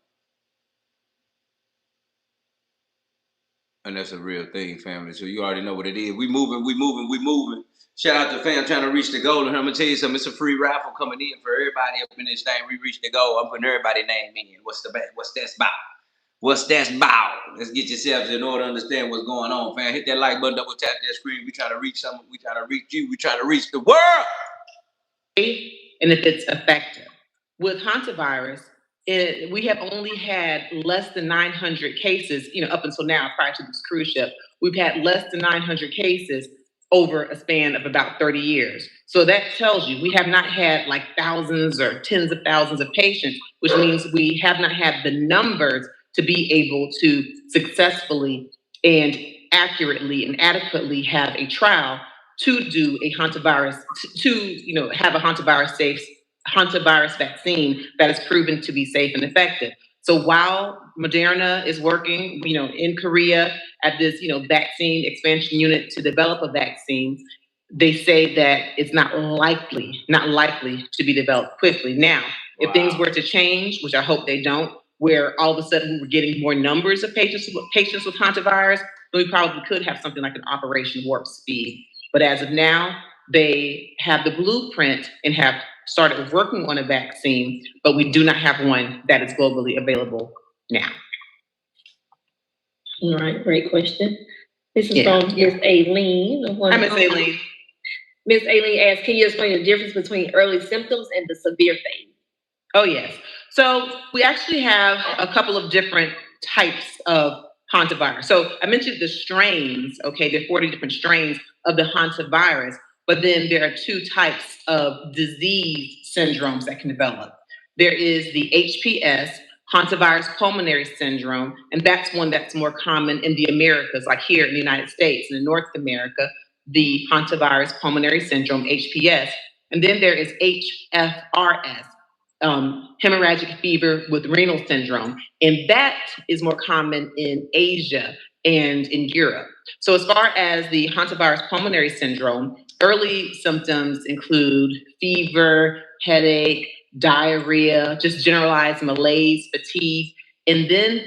And that's a real thing, family. So you already know what it is. We moving. Shout out to fam trying to reach the goal. And I'm gonna tell you something. It's a free raffle coming in for everybody up in this thing. We reached the goal. I'm putting everybody's name in. What's that about? What's that about? Let's get yourselves in order to understand what's going on, fam. Hit that like button, double tap that screen. We try to reach someone. We try to reach you. We try to reach the world. And if it's effective. With hantavirus, we have only had less than 900 cases, up until now, prior to this cruise ship. We've had less than 900 cases over a span of about 30 years. So that tells you we have not had like thousands or tens of thousands of patients, which means we have not had the numbers to be able to successfully and accurately and adequately have a trial to do a hantavirus, to have a hantavirus vaccine that is proven to be safe and effective. So while Moderna is working, in Korea at this, vaccine expansion unit to develop a vaccine, they say that it's not likely to be developed quickly. Now, if things were to change, which I hope they don't, where all of a sudden we're getting more numbers of patients with hantavirus, then we probably could have something like an Operation Warp Speed. But as of now, they have the blueprint and have started working on a vaccine, but we do not have one that is globally available now. All right, great question. This is from Miss Aileen. Hi, Miss Aileen. Miss Aileen asks, can you explain the difference between early symptoms and the severe phase? Oh, yes. So we actually have a couple of different types of hantavirus. So I mentioned the strains, okay? There are 40 different strains of the hantavirus, but then there are 2 types of disease syndromes that can develop. There is the HPS, Hantavirus pulmonary syndrome, and that's one that's more common in the Americas, like here in the United States and in North America, the Hantavirus pulmonary syndrome, HPS. And then there is HFRS, hemorrhagic fever with renal syndrome, and that is more common in Asia and in Europe. So as far as the Hantavirus pulmonary syndrome, early symptoms include fever, headache, diarrhea, just generalized malaise, fatigue, and then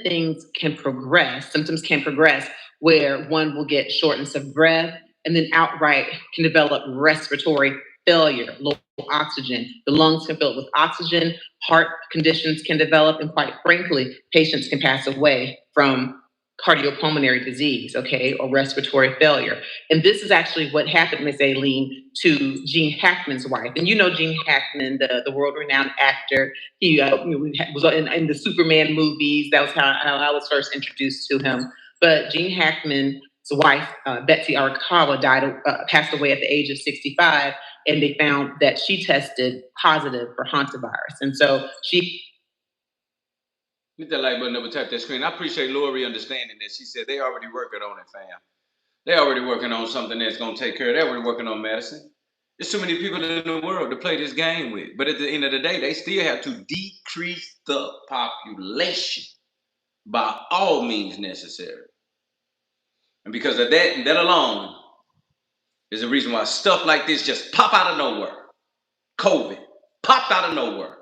symptoms can progress where one will get shortness of breath and then outright can develop respiratory failure, low oxygen. The lungs can fill up with oxygen, heart conditions can develop, and quite frankly, patients can pass away from cardiopulmonary disease, or respiratory failure. And this is actually what happened, Ms. Aileen, to Gene Hackman's wife. And you know Gene Hackman, the world-renowned actor. He was in the Superman movies. That was how I was first introduced to him. But Gene Hackman's wife, Betsy Arakawa, passed away at the age of 65, and they found that she tested positive for hantavirus. And so she... Hit that like button, never tap that screen. I appreciate Lori understanding that. She said they already working on it, fam. They already working on something that's going to take care of it. They're already working on medicine. There's too many people in the world to play this game with. But at the end of the day, they still have to decrease the population by all means necessary. And because of that alone is the reason why stuff like this just pop out of nowhere. COVID popped out of nowhere.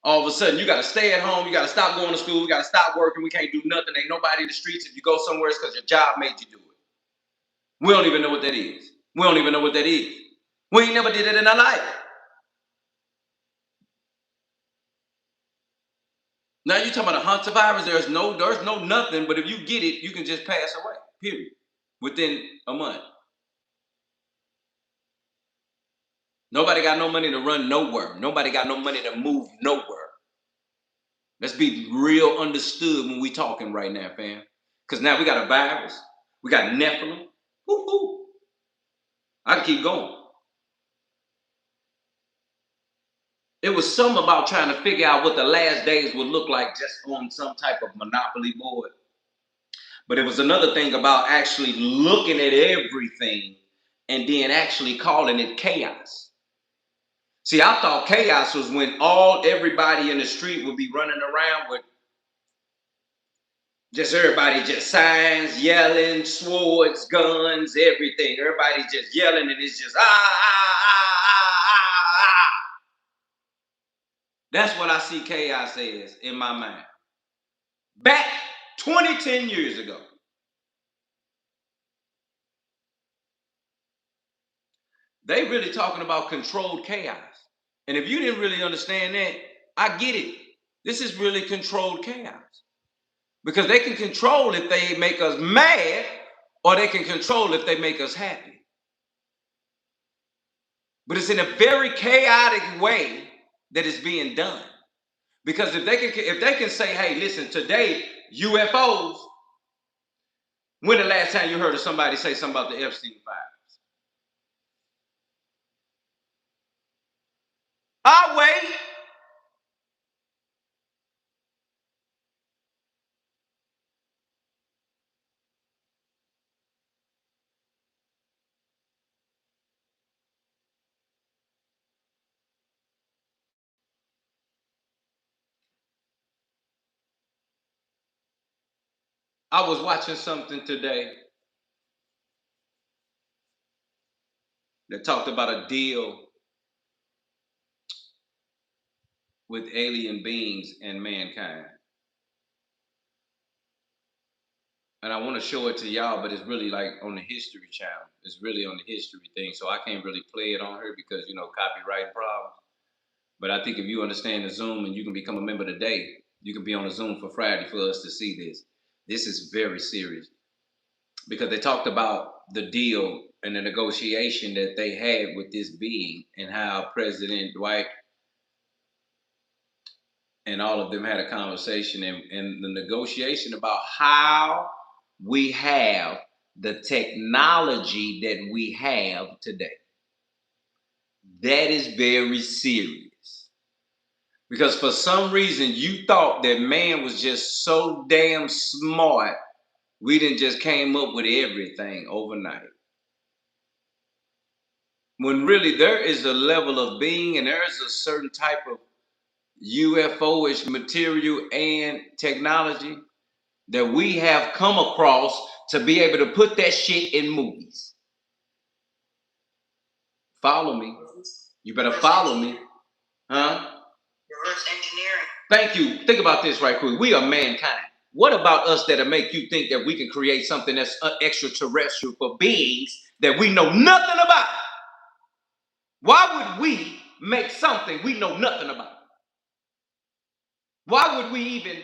All of a sudden, you got to stay at home. You got to stop going to school. We got to stop working. We can't do nothing. Ain't nobody in the streets. If you go somewhere, it's because your job made you do it. We don't even know what that is. We don't even know what that is. We ain't never did it in our life. Now you're talking about a hantavirus. There's no nothing. But if you get it, you can just pass away. Period. Within a month. Nobody got no money to run nowhere. Nobody got no money to move nowhere. Let's be real understood when we talking right now, fam. Because now we got a virus. We got Nephilim. Woo-hoo. I can keep going. It was something about trying to figure out what the last days would look like just on some type of Monopoly board. But it was another thing about actually looking at everything and then actually calling it chaos. See, I thought chaos was when everybody in the street would be running around with just everybody just signs, yelling, swords, guns, everything. Everybody just yelling and it's just That's what I see chaos as in my mind. Back 10 years ago. They really talking about controlled chaos. And if you didn't really understand that, I get it. This is really controlled chaos. Because they can control if they make us mad, or they can control if they make us happy. But it's in a very chaotic way that it's being done. Because if they can say, hey, listen, today, UFOs, when the last time you heard of somebody say something about the Epstein files? I'll wait. I was watching something today that talked about a deal with alien beings and mankind. And I want to show it to y'all, but it's really like on the History Channel. It's really on the history thing, so I can't really play it on here because, copyright problems. But I think if you understand the Zoom and you can become a member today, you can be on the Zoom for Friday for us to see this. This is very serious because they talked about the deal and the negotiation that they had with this being and how President Dwight and all of them had a conversation and the negotiation about how we have the technology that we have today. That is very serious. Because for some reason you thought that man was just so damn smart, we didn't just came up with everything overnight. When really there is a level of being and there is a certain type of UFO-ish material and technology that we have come across to be able to put that shit in movies. Follow me. You better follow me. Huh? Reverse engineering. Thank you. Think about this right quick. We are mankind. What about us that'll make you think that we can create something that's extraterrestrial for beings that we know nothing about? Why would we make something we know nothing about? Why would we even,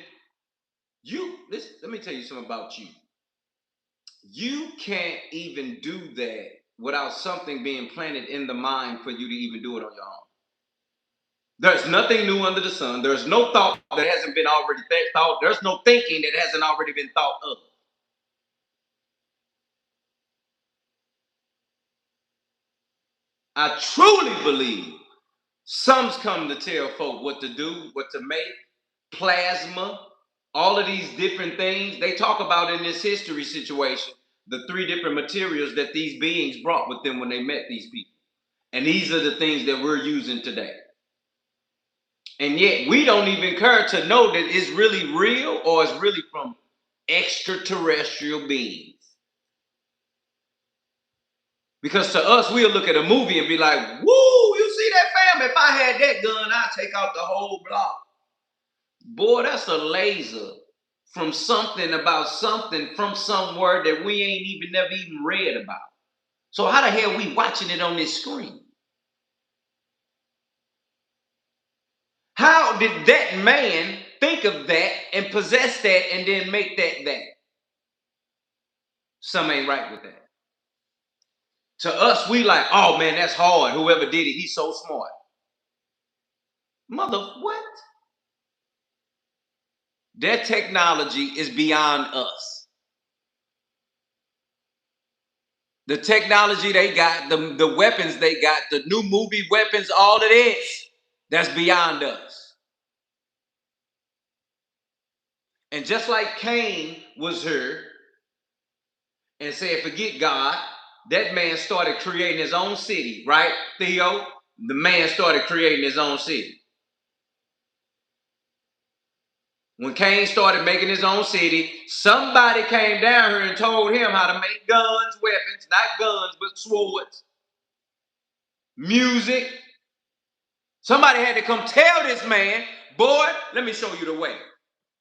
let me tell you something about you. You can't even do that without something being planted in the mind for you to even do it on your own. There's nothing new under the sun. There's no thought that hasn't been already thought. There's no thinking that hasn't already been thought of. I truly believe some's come to tell folk what to do, what to make, plasma, all of these different things. They talk about in this history situation, the 3 different materials that these beings brought with them when they met these people. And these are the things that we're using today. And yet we don't even care to know that it's really real or it's really from extraterrestrial beings. Because to us, we'll look at a movie and be like, woo, you see that, fam? If I had that gun, I'd take out the whole block. Boy, that's a laser from something about something from somewhere that we ain't never even read about. So how the hell we watching it on this screen? How did that man think of that and possess that and then make that? Something ain't right with that. To us, we like, oh man, that's hard. Whoever did it, he's so smart. Mother, what? Their technology is beyond us. The technology they got, the weapons they got, the new movie weapons, all of this, that's beyond us. And just like Cain was here and said, forget God, that man started creating his own city, right, Theo? The man started creating his own city. When Cain started making his own city, somebody came down here and told him how to make guns, weapons, not guns, but swords, music. Somebody had to come tell this man, boy, let me show you the way.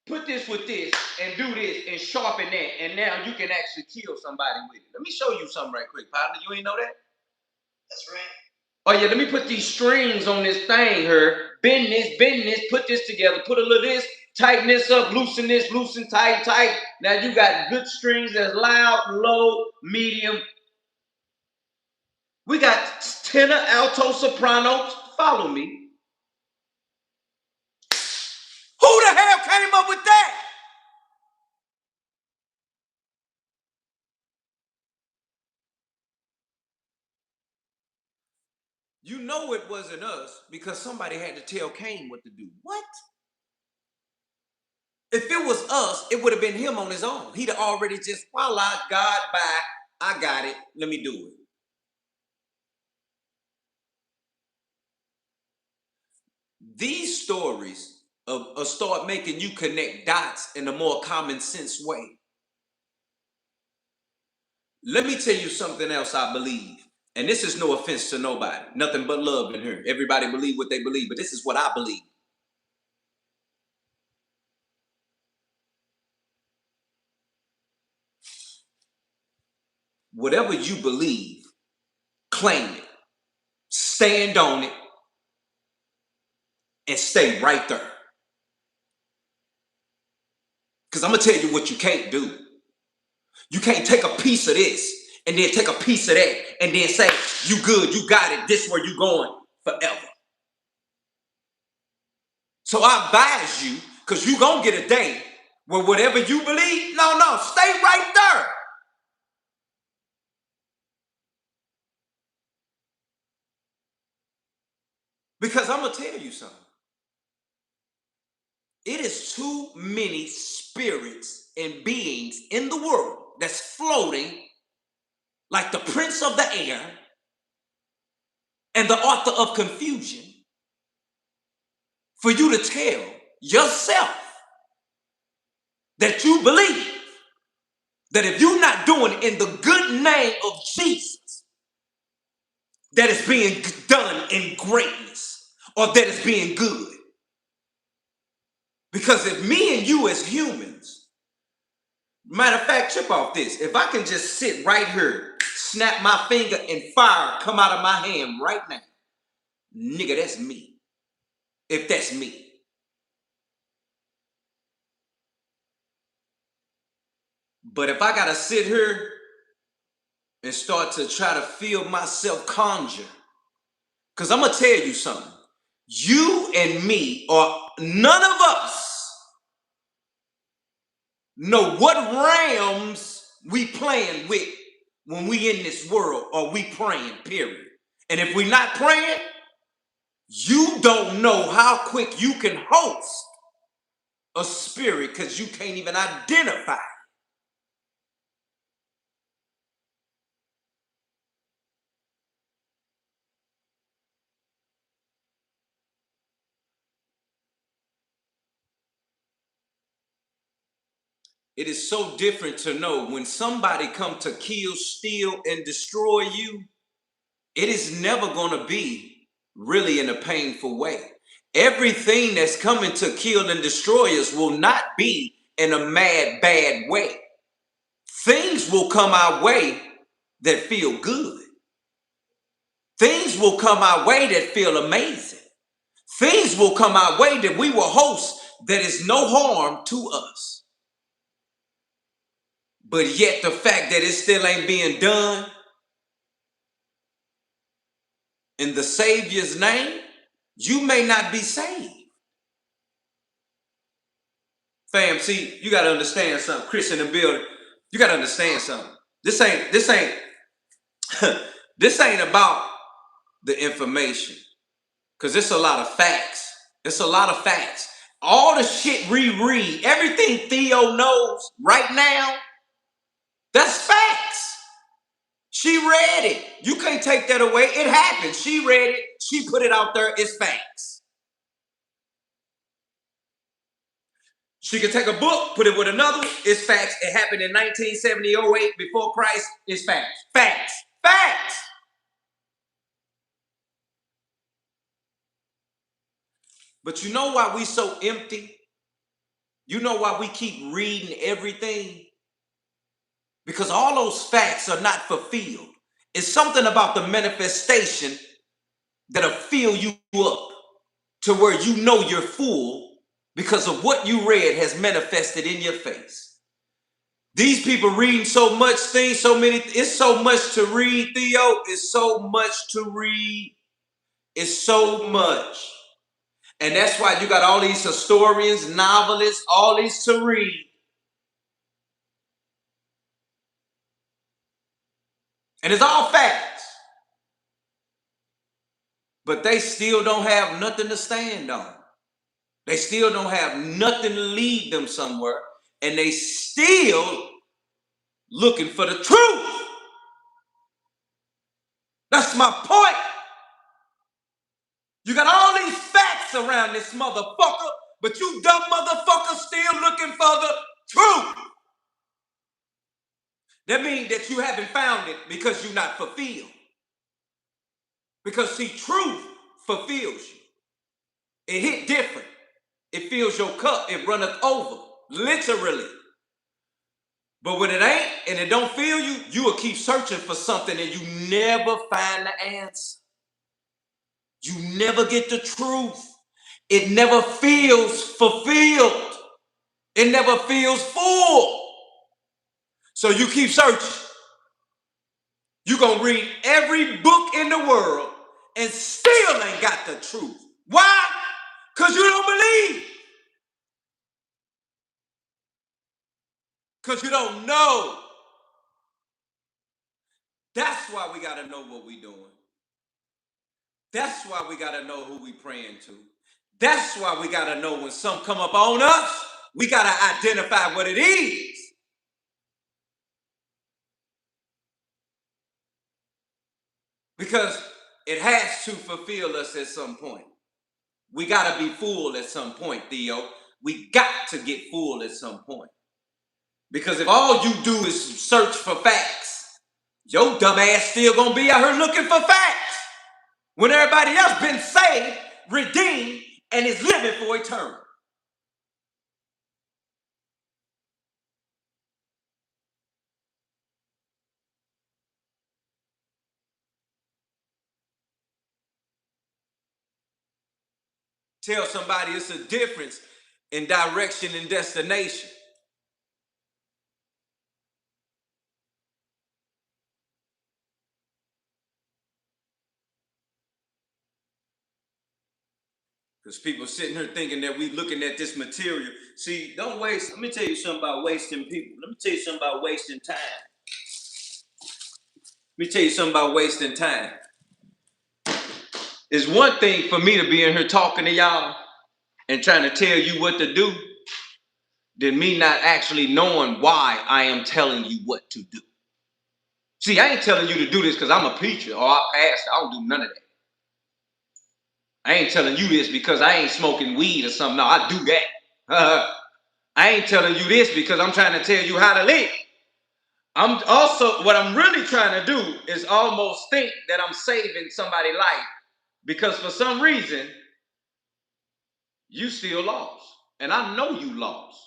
Put this with this and do this and sharpen that, and now you can actually kill somebody with it. Let me show you something right quick, partner. You ain't know that? That's right. Oh yeah, let me put these strings on this thing here. Bend this, put this together, put a little this, tighten this up, loosen this, loosen, tight. Now you got good strings that's loud, low, medium. We got tenor, alto, soprano. Follow me. Who the hell came up with that? You know it wasn't us because somebody had to tell Cain what to do. What? If it was us, it would have been him on his own. He'd have already just, voila, God, bye. I got it. Let me do it. These stories start making you connect dots in a more common sense way. Let me tell you something else I believe. And this is no offense to nobody. Nothing but love in here. Everybody believe what they believe, but this is what I believe. Whatever you believe, claim it. Stand on it. And stay right there. Because I'm going to tell you what you can't do. You can't take a piece of this and then take a piece of that and then say, you good, you got it, this is where you going forever. So I advise you, because you're going to get a day where whatever you believe, no, stay right there. Because I'm going to tell you something. It is too many spirits and beings in the world that's floating like the prince of the air and the author of confusion for you to tell yourself that you believe that if you're not doing it in the good name of Jesus, that it's being done in greatness or that it's being good. Because if me and you as humans, matter of fact, chip off this. If I can just sit right here, snap my finger and fire come out of my hand right now, nigga, that's me. If that's me. But if I gotta sit here and start to try to feel myself conjure, because I'm gonna tell you something. You and me, or none of us, know what realms we playing with when we in this world or we praying, period. And if we not praying, you don't know how quick you can host a spirit because you can't even identify. It is so different to know when somebody come to kill, steal, and destroy you, it is never going to be really in a painful way. Everything that's coming to kill and destroy us will not be in a mad, bad way. Things will come our way that feel good. Things will come our way that feel amazing. Things will come our way that we will host that is no harm to us. But yet the fact that it still ain't being done in the Savior's name, you may not be saved. Fam, see, you got to understand something. Chris in the building, you got to understand something. This ain't this ain't about the information. Because it's a lot of facts. It's a lot of facts. All the shit we read, everything Theo knows right now, that's facts. She read it. You can't take that away. It happened. She read it. She put it out there. It's facts. She could take a book, put it with another. It's facts. It happened in 1970, 08, before Christ. It's facts. Facts. Facts. But you know why we so empty? You know why we keep reading everything? Because all those facts are not fulfilled. It's something about the manifestation that'll fill you up to where you know you're full because of what you read has manifested in your face. These people reading so much things, so many, it's so much to read, Theo. It's so much to read. It's so much. And that's why you got all these historians, novelists, all these to read. And it's all facts. But they still don't have nothing to stand on. They still don't have nothing to lead them somewhere. And they still looking for the truth. That's my point. You got all these facts around this motherfucker, but you dumb motherfucker still looking for the truth. That means that you haven't found it because you're not fulfilled. Because see, truth fulfills you. It hit different. It fills your cup. It runneth over, literally. But when it ain't and it don't fill you, you will keep searching for something and you never find the answer. You never get the truth. It never feels fulfilled. It never feels full. So you keep searching. You're going to read every book in the world and still ain't got the truth. Why? Because you don't believe. Because you don't know. That's why we got to know what we're doing. That's why we got to know who we praying to. That's why we gotta know when some come up on us, we gotta identify what it is. Because it has to fulfill us at some point. We gotta be full at some point, Theo. We got to get full at some point. Because if all you do is search for facts, your dumb ass still gonna be out here looking for facts. When everybody else been saved, redeemed, and is living for eternity. Tell somebody it's a difference in direction and destination. Because people sitting here thinking that we looking at this material. See, don't waste. Let me tell you something about wasting people. Let me tell you something about wasting time. Let me tell you something about wasting time. It's one thing for me to be in here talking to y'all and trying to tell you what to do than me not actually knowing why I am telling you what to do. See, I ain't telling you to do this because I'm a preacher or I pastor. I don't do none of that. I ain't telling you this because I ain't smoking weed or something. No, I do that. I ain't telling you this because I'm trying to tell you how to live. I'm also, what I'm really trying to do is almost think that I'm saving somebody's life because for some reason, you still lost. And I know you lost.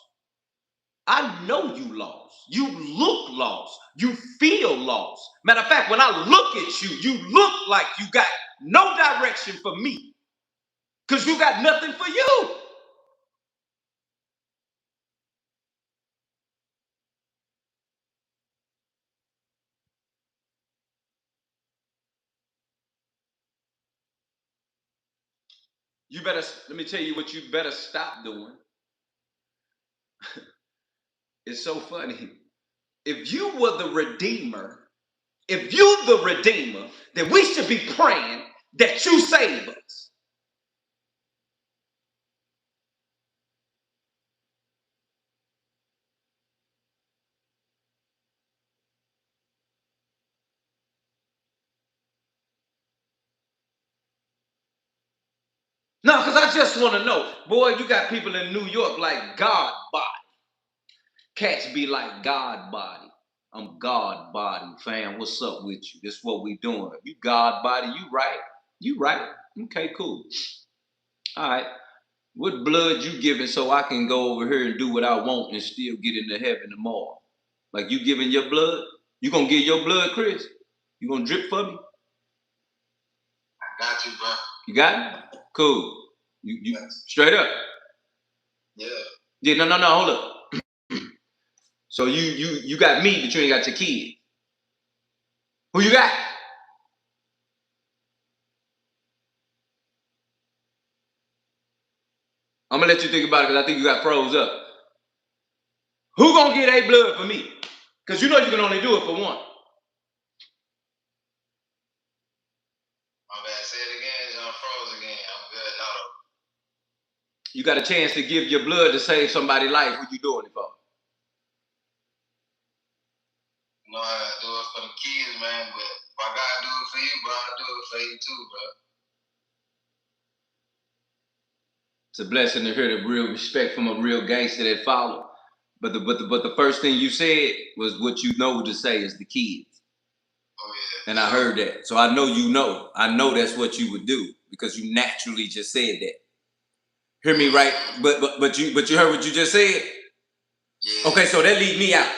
I know you lost. You look lost. You feel lost. Matter of fact, when I look at you, you look like you got no direction for me. Because you got nothing for you. You better, let me tell you what you better stop doing. It's so funny. If you were the Redeemer, if you the Redeemer, then we should be praying that you save us. No, because I just want to know. Boy, you got people in New York like God body. Cats be like God body. I'm God body, fam. What's up with you? This is what we doing. You God body, you right. You right. Okay, cool. All right. What blood you giving so I can go over here and do what I want and still get into heaven tomorrow? Like you giving your blood? You gonna give your blood, Chris? You gonna drip for me? I got you, bro. You got it? Cool. You straight up. Yeah. Yeah, no, hold up. So you got me, but you ain't got your kid. Who you got? I'm gonna let you think about it because I think you got froze up. Who gonna get a blood for me? Because you know you can only do it for one. My bad. Say it again. I'm froze again. I'm good now. You got a chance to give your blood to save somebody's life. Who you doing it for? You know I gotta do it for the kids, man. But if I gotta do it for you, bro, I'll do it for you too, bro. It's a blessing to hear the real respect from a real gangster that followed. But the first thing you said was what you know to say is the kids. Oh yeah. And I heard that. So I know you know. I know that's what you would do because you naturally just said that. Hear me right? But you heard what you just said? Yeah. Okay, so that leave me out.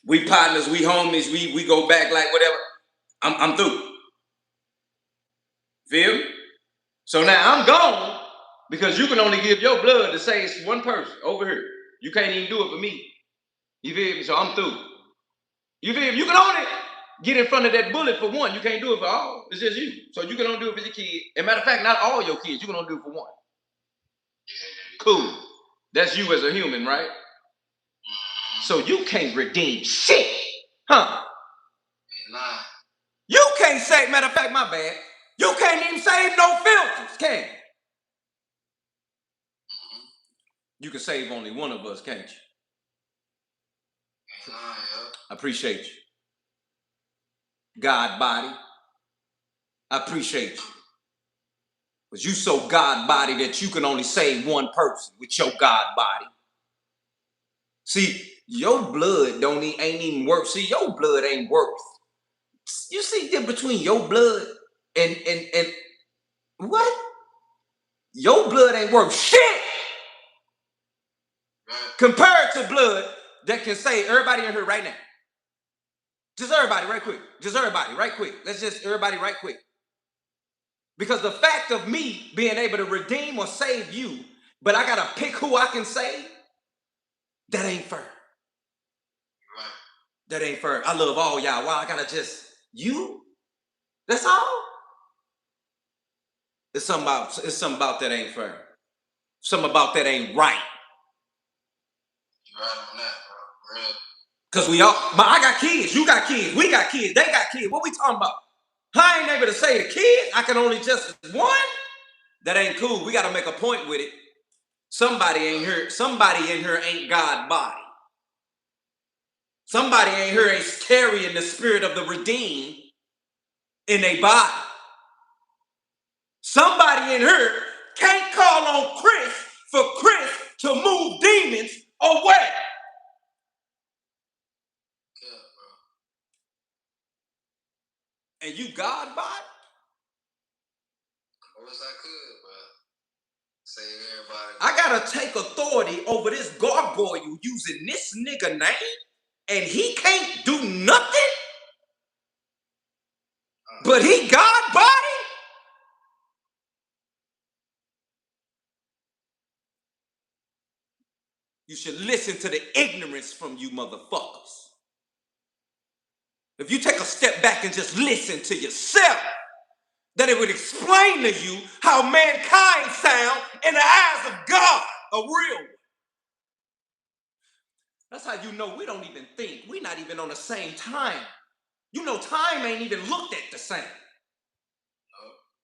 We partners, we homies, we go back like whatever. I'm through. Feel me? So now I'm gone because you can only give your blood to save one person over here. You can't even do it for me. You feel me? So I'm through. You feel me? You can only get in front of that bullet for one. You can't do it for all. It's just you. So you can only do it for your kid. As a matter of fact, not all your kids. You can only do it for one. Cool. That's you as a human, right? So you can't redeem shit. Huh? You can't save, matter of fact, my bad. You can't even save no filters, can you? You can save only one of us, can't you? I appreciate you. God body, I appreciate you. Because you so God body that you can only save one person with your God body. See, your blood ain't even worth. See, your blood ain't worth. You see the difference between your blood and what? Your blood ain't worth shit compared to blood that can save everybody in here right now. Just everybody right quick. Just everybody right quick. Let's just everybody right quick. Because the fact of me being able to redeem or save you, but I gotta pick who I can save, that ain't fair. That ain't fair. I love all y'all. Why I gotta just you? That's all. It's something about that ain't fair. Something about that ain't right. You right on that, bro. Real. Cause we all, but I got kids, you got kids, we got kids, they got kids. What we talking about? I ain't able to say the kids. I can only just one. That ain't cool. We got to make a point with it. Somebody in here ain't God body. Somebody in here ain't carrying the spirit of the redeemed in their body. Somebody in here can't call on Chris for Chris to move demons away. And you God body? I wish I could, but save everybody. I gotta take authority over this gargoyle using this nigga name, and he can't do nothing? But he God body? You should listen to the ignorance from you motherfuckers. If you take a step back and just listen to yourself, then it would explain to you how mankind sound in the eyes of God, a real one. That's how you know we don't even think. We're not even on the same time. You know, time ain't even looked at the same.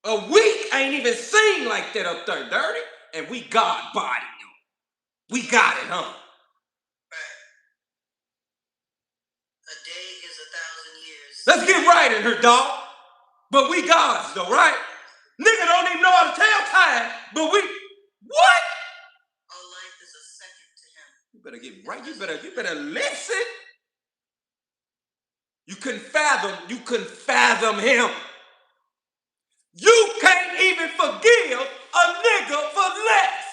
A week ain't even seen like that up there, dirty. And we God body. We got it, huh? A day is 1,000 years. Let's get right in her, dog. But we gods, though, right? Nigga don't even know how to tell time, but we, what? All life is a second to him. You better get right. You better listen. You couldn't fathom him. You can't even forgive a nigga for less.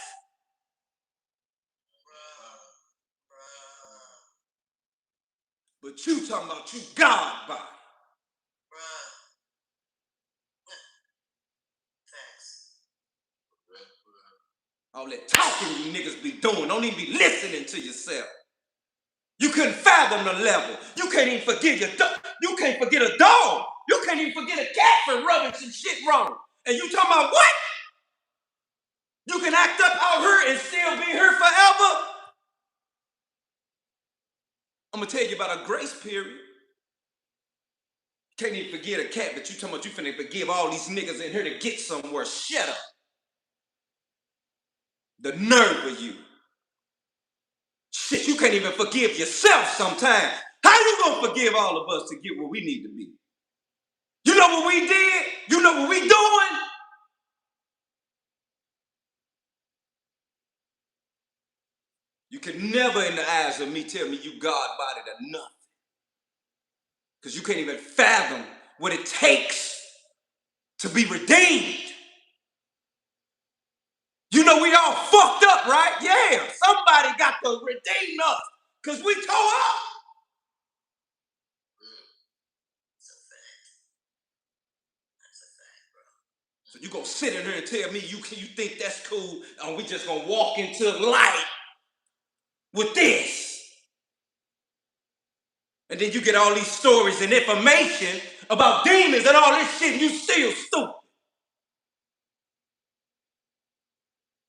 But you talking about you God body. All that talking you niggas be doing, don't even be listening to yourself. You couldn't fathom the level. You can't even forgive your dog. You can't forget a dog. You can't even forget a cat for rubbing some shit wrong. And you talking about what? You can act up out here and still be here forever? I'm gonna tell you about a grace period. Can't even forget a cat, but you talking about you finna forgive all these niggas in here to get somewhere. Shut up. The nerve of you. Shit, you can't even forgive yourself sometimes. How you gonna forgive all of us to get where we need to be? You know what we did? You know what we doing? You can never in the eyes of me tell me you God-bodied or nothing. Because you can't even fathom what it takes to be redeemed. You know we all fucked up, right? Yeah, somebody got to redeem us because we tore up. So you gonna sit in here and tell me you think that's cool and we just gonna walk into light with this? And then you get all these stories and information about demons and all this shit and you still stupid.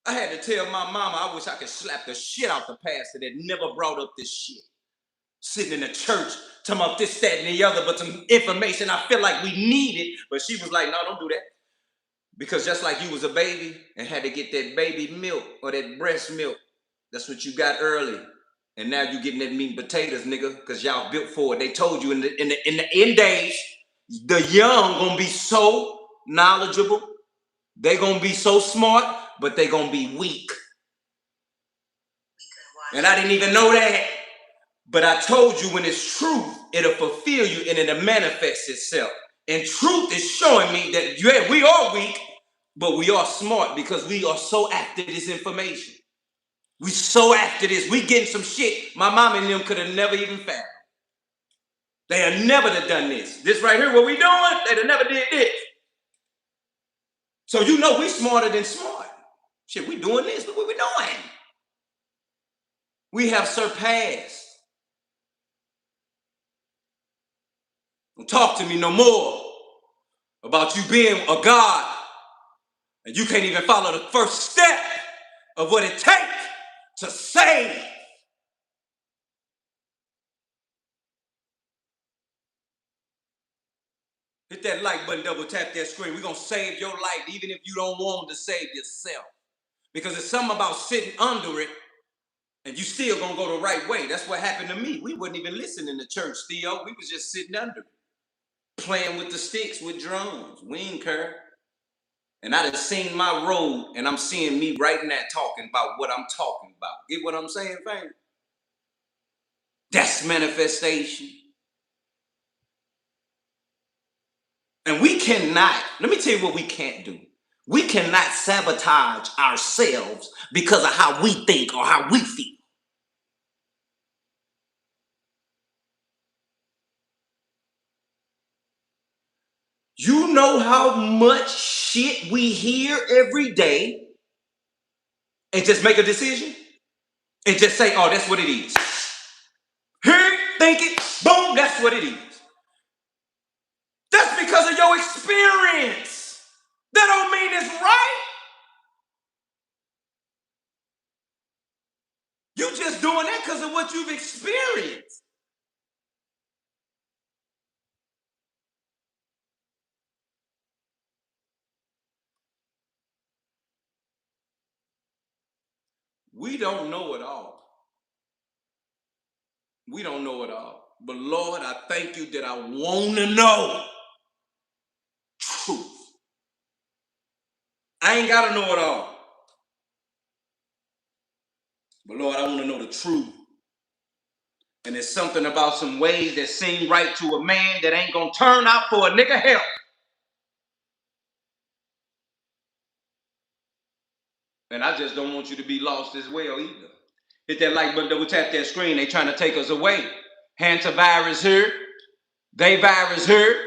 I had to tell my mama I wish I could slap the shit out the pastor that never brought up this shit. Sitting in the church, talking about this, that, and the other, but some information I feel like we needed. But she was like, no, don't do that. Because just like you was a baby and had to get that baby milk or that breast milk That's what you got early. And now you getting that meat and potatoes, nigga, because y'all built for it. They told you in the end days, the young gonna be so knowledgeable, they gonna be so smart, but they gonna be weak. And I didn't even know that. But I told you when it's truth, it'll fulfill you and it'll manifest itself. And truth is showing me that, yeah, we are weak, but we are smart because we are so after this information. We so after this. We getting some shit my mom and them could have never even found. They have never done this. This right here, what we doing, they'd have never did this. So you know we smarter than smart. Shit, we doing this. Look what we doing. We have surpassed. Don't talk to me no more about you being a God and you can't even follow the first step of what it takes to save. Hit that like button, double tap that screen. We're going to save your life even if you don't want to save yourself. Because it's something about sitting under it and you still going to go the right way. That's what happened to me. We wasn't even listening to church, Theo. We was just sitting under it, playing with the sticks with drums. We ain't care. And I done seen my road and I'm seeing me right now talking about what I'm talking about. Get what I'm saying, fam? That's manifestation. And we cannot, let me tell you what we can't do. We cannot sabotage ourselves because of how we think or how we feel. You know how much shit we hear every day and just make a decision and just say, oh, that's what it is. Hear it, think it, boom, that's what it is. That's because of your experience. That don't mean it's right. You just doing that because of what you've experienced. We don't know it all. We don't know it all. But Lord, I thank you that I want to know truth. I ain't got to know it all. But Lord, I want to know the truth. And there's something about some ways that seem right to a man that ain't going to turn out for a nigga help. And I just don't want you to be lost as well either. Hit that like button, double tap that screen. They trying to take us away. Hantavirus here. They virus here.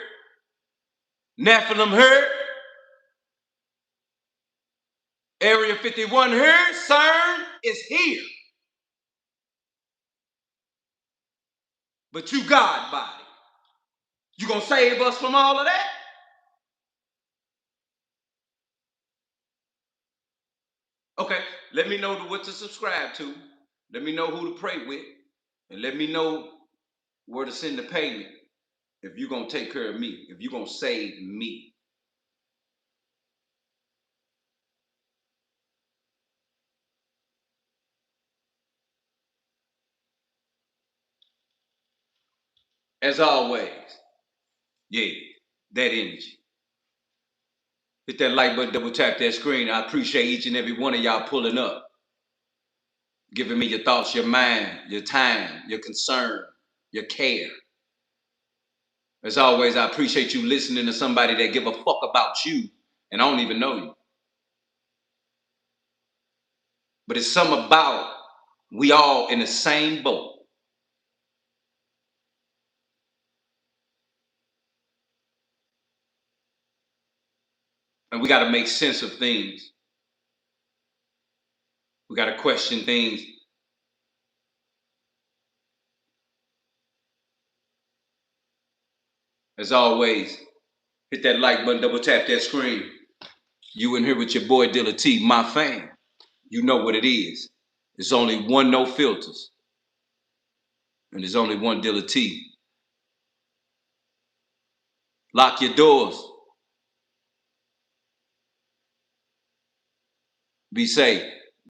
Nephilim here. Area 51 here. CERN is here. But you God body. You gonna save us from all of that? Okay, let me know what to subscribe to. Let me know who to pray with. And let me know where to send the payment if you're going to take care of me, if you're going to save me. As always, yeah, that energy. Hit that like button, double tap that screen. I appreciate each and every one of y'all pulling up, giving me your thoughts, your mind, your time, your concern, your care. As always, I appreciate you listening to somebody that give a fuck about you, and I don't even know you. But it's something about we all in the same boat. And we got to make sense of things. We got to question things. As always, hit that like button, double tap that screen. You in here with your boy Dilla T, my fan. You know what it is. There's only one No Filters. And there's only one Dilla T. Lock your doors. Be safe.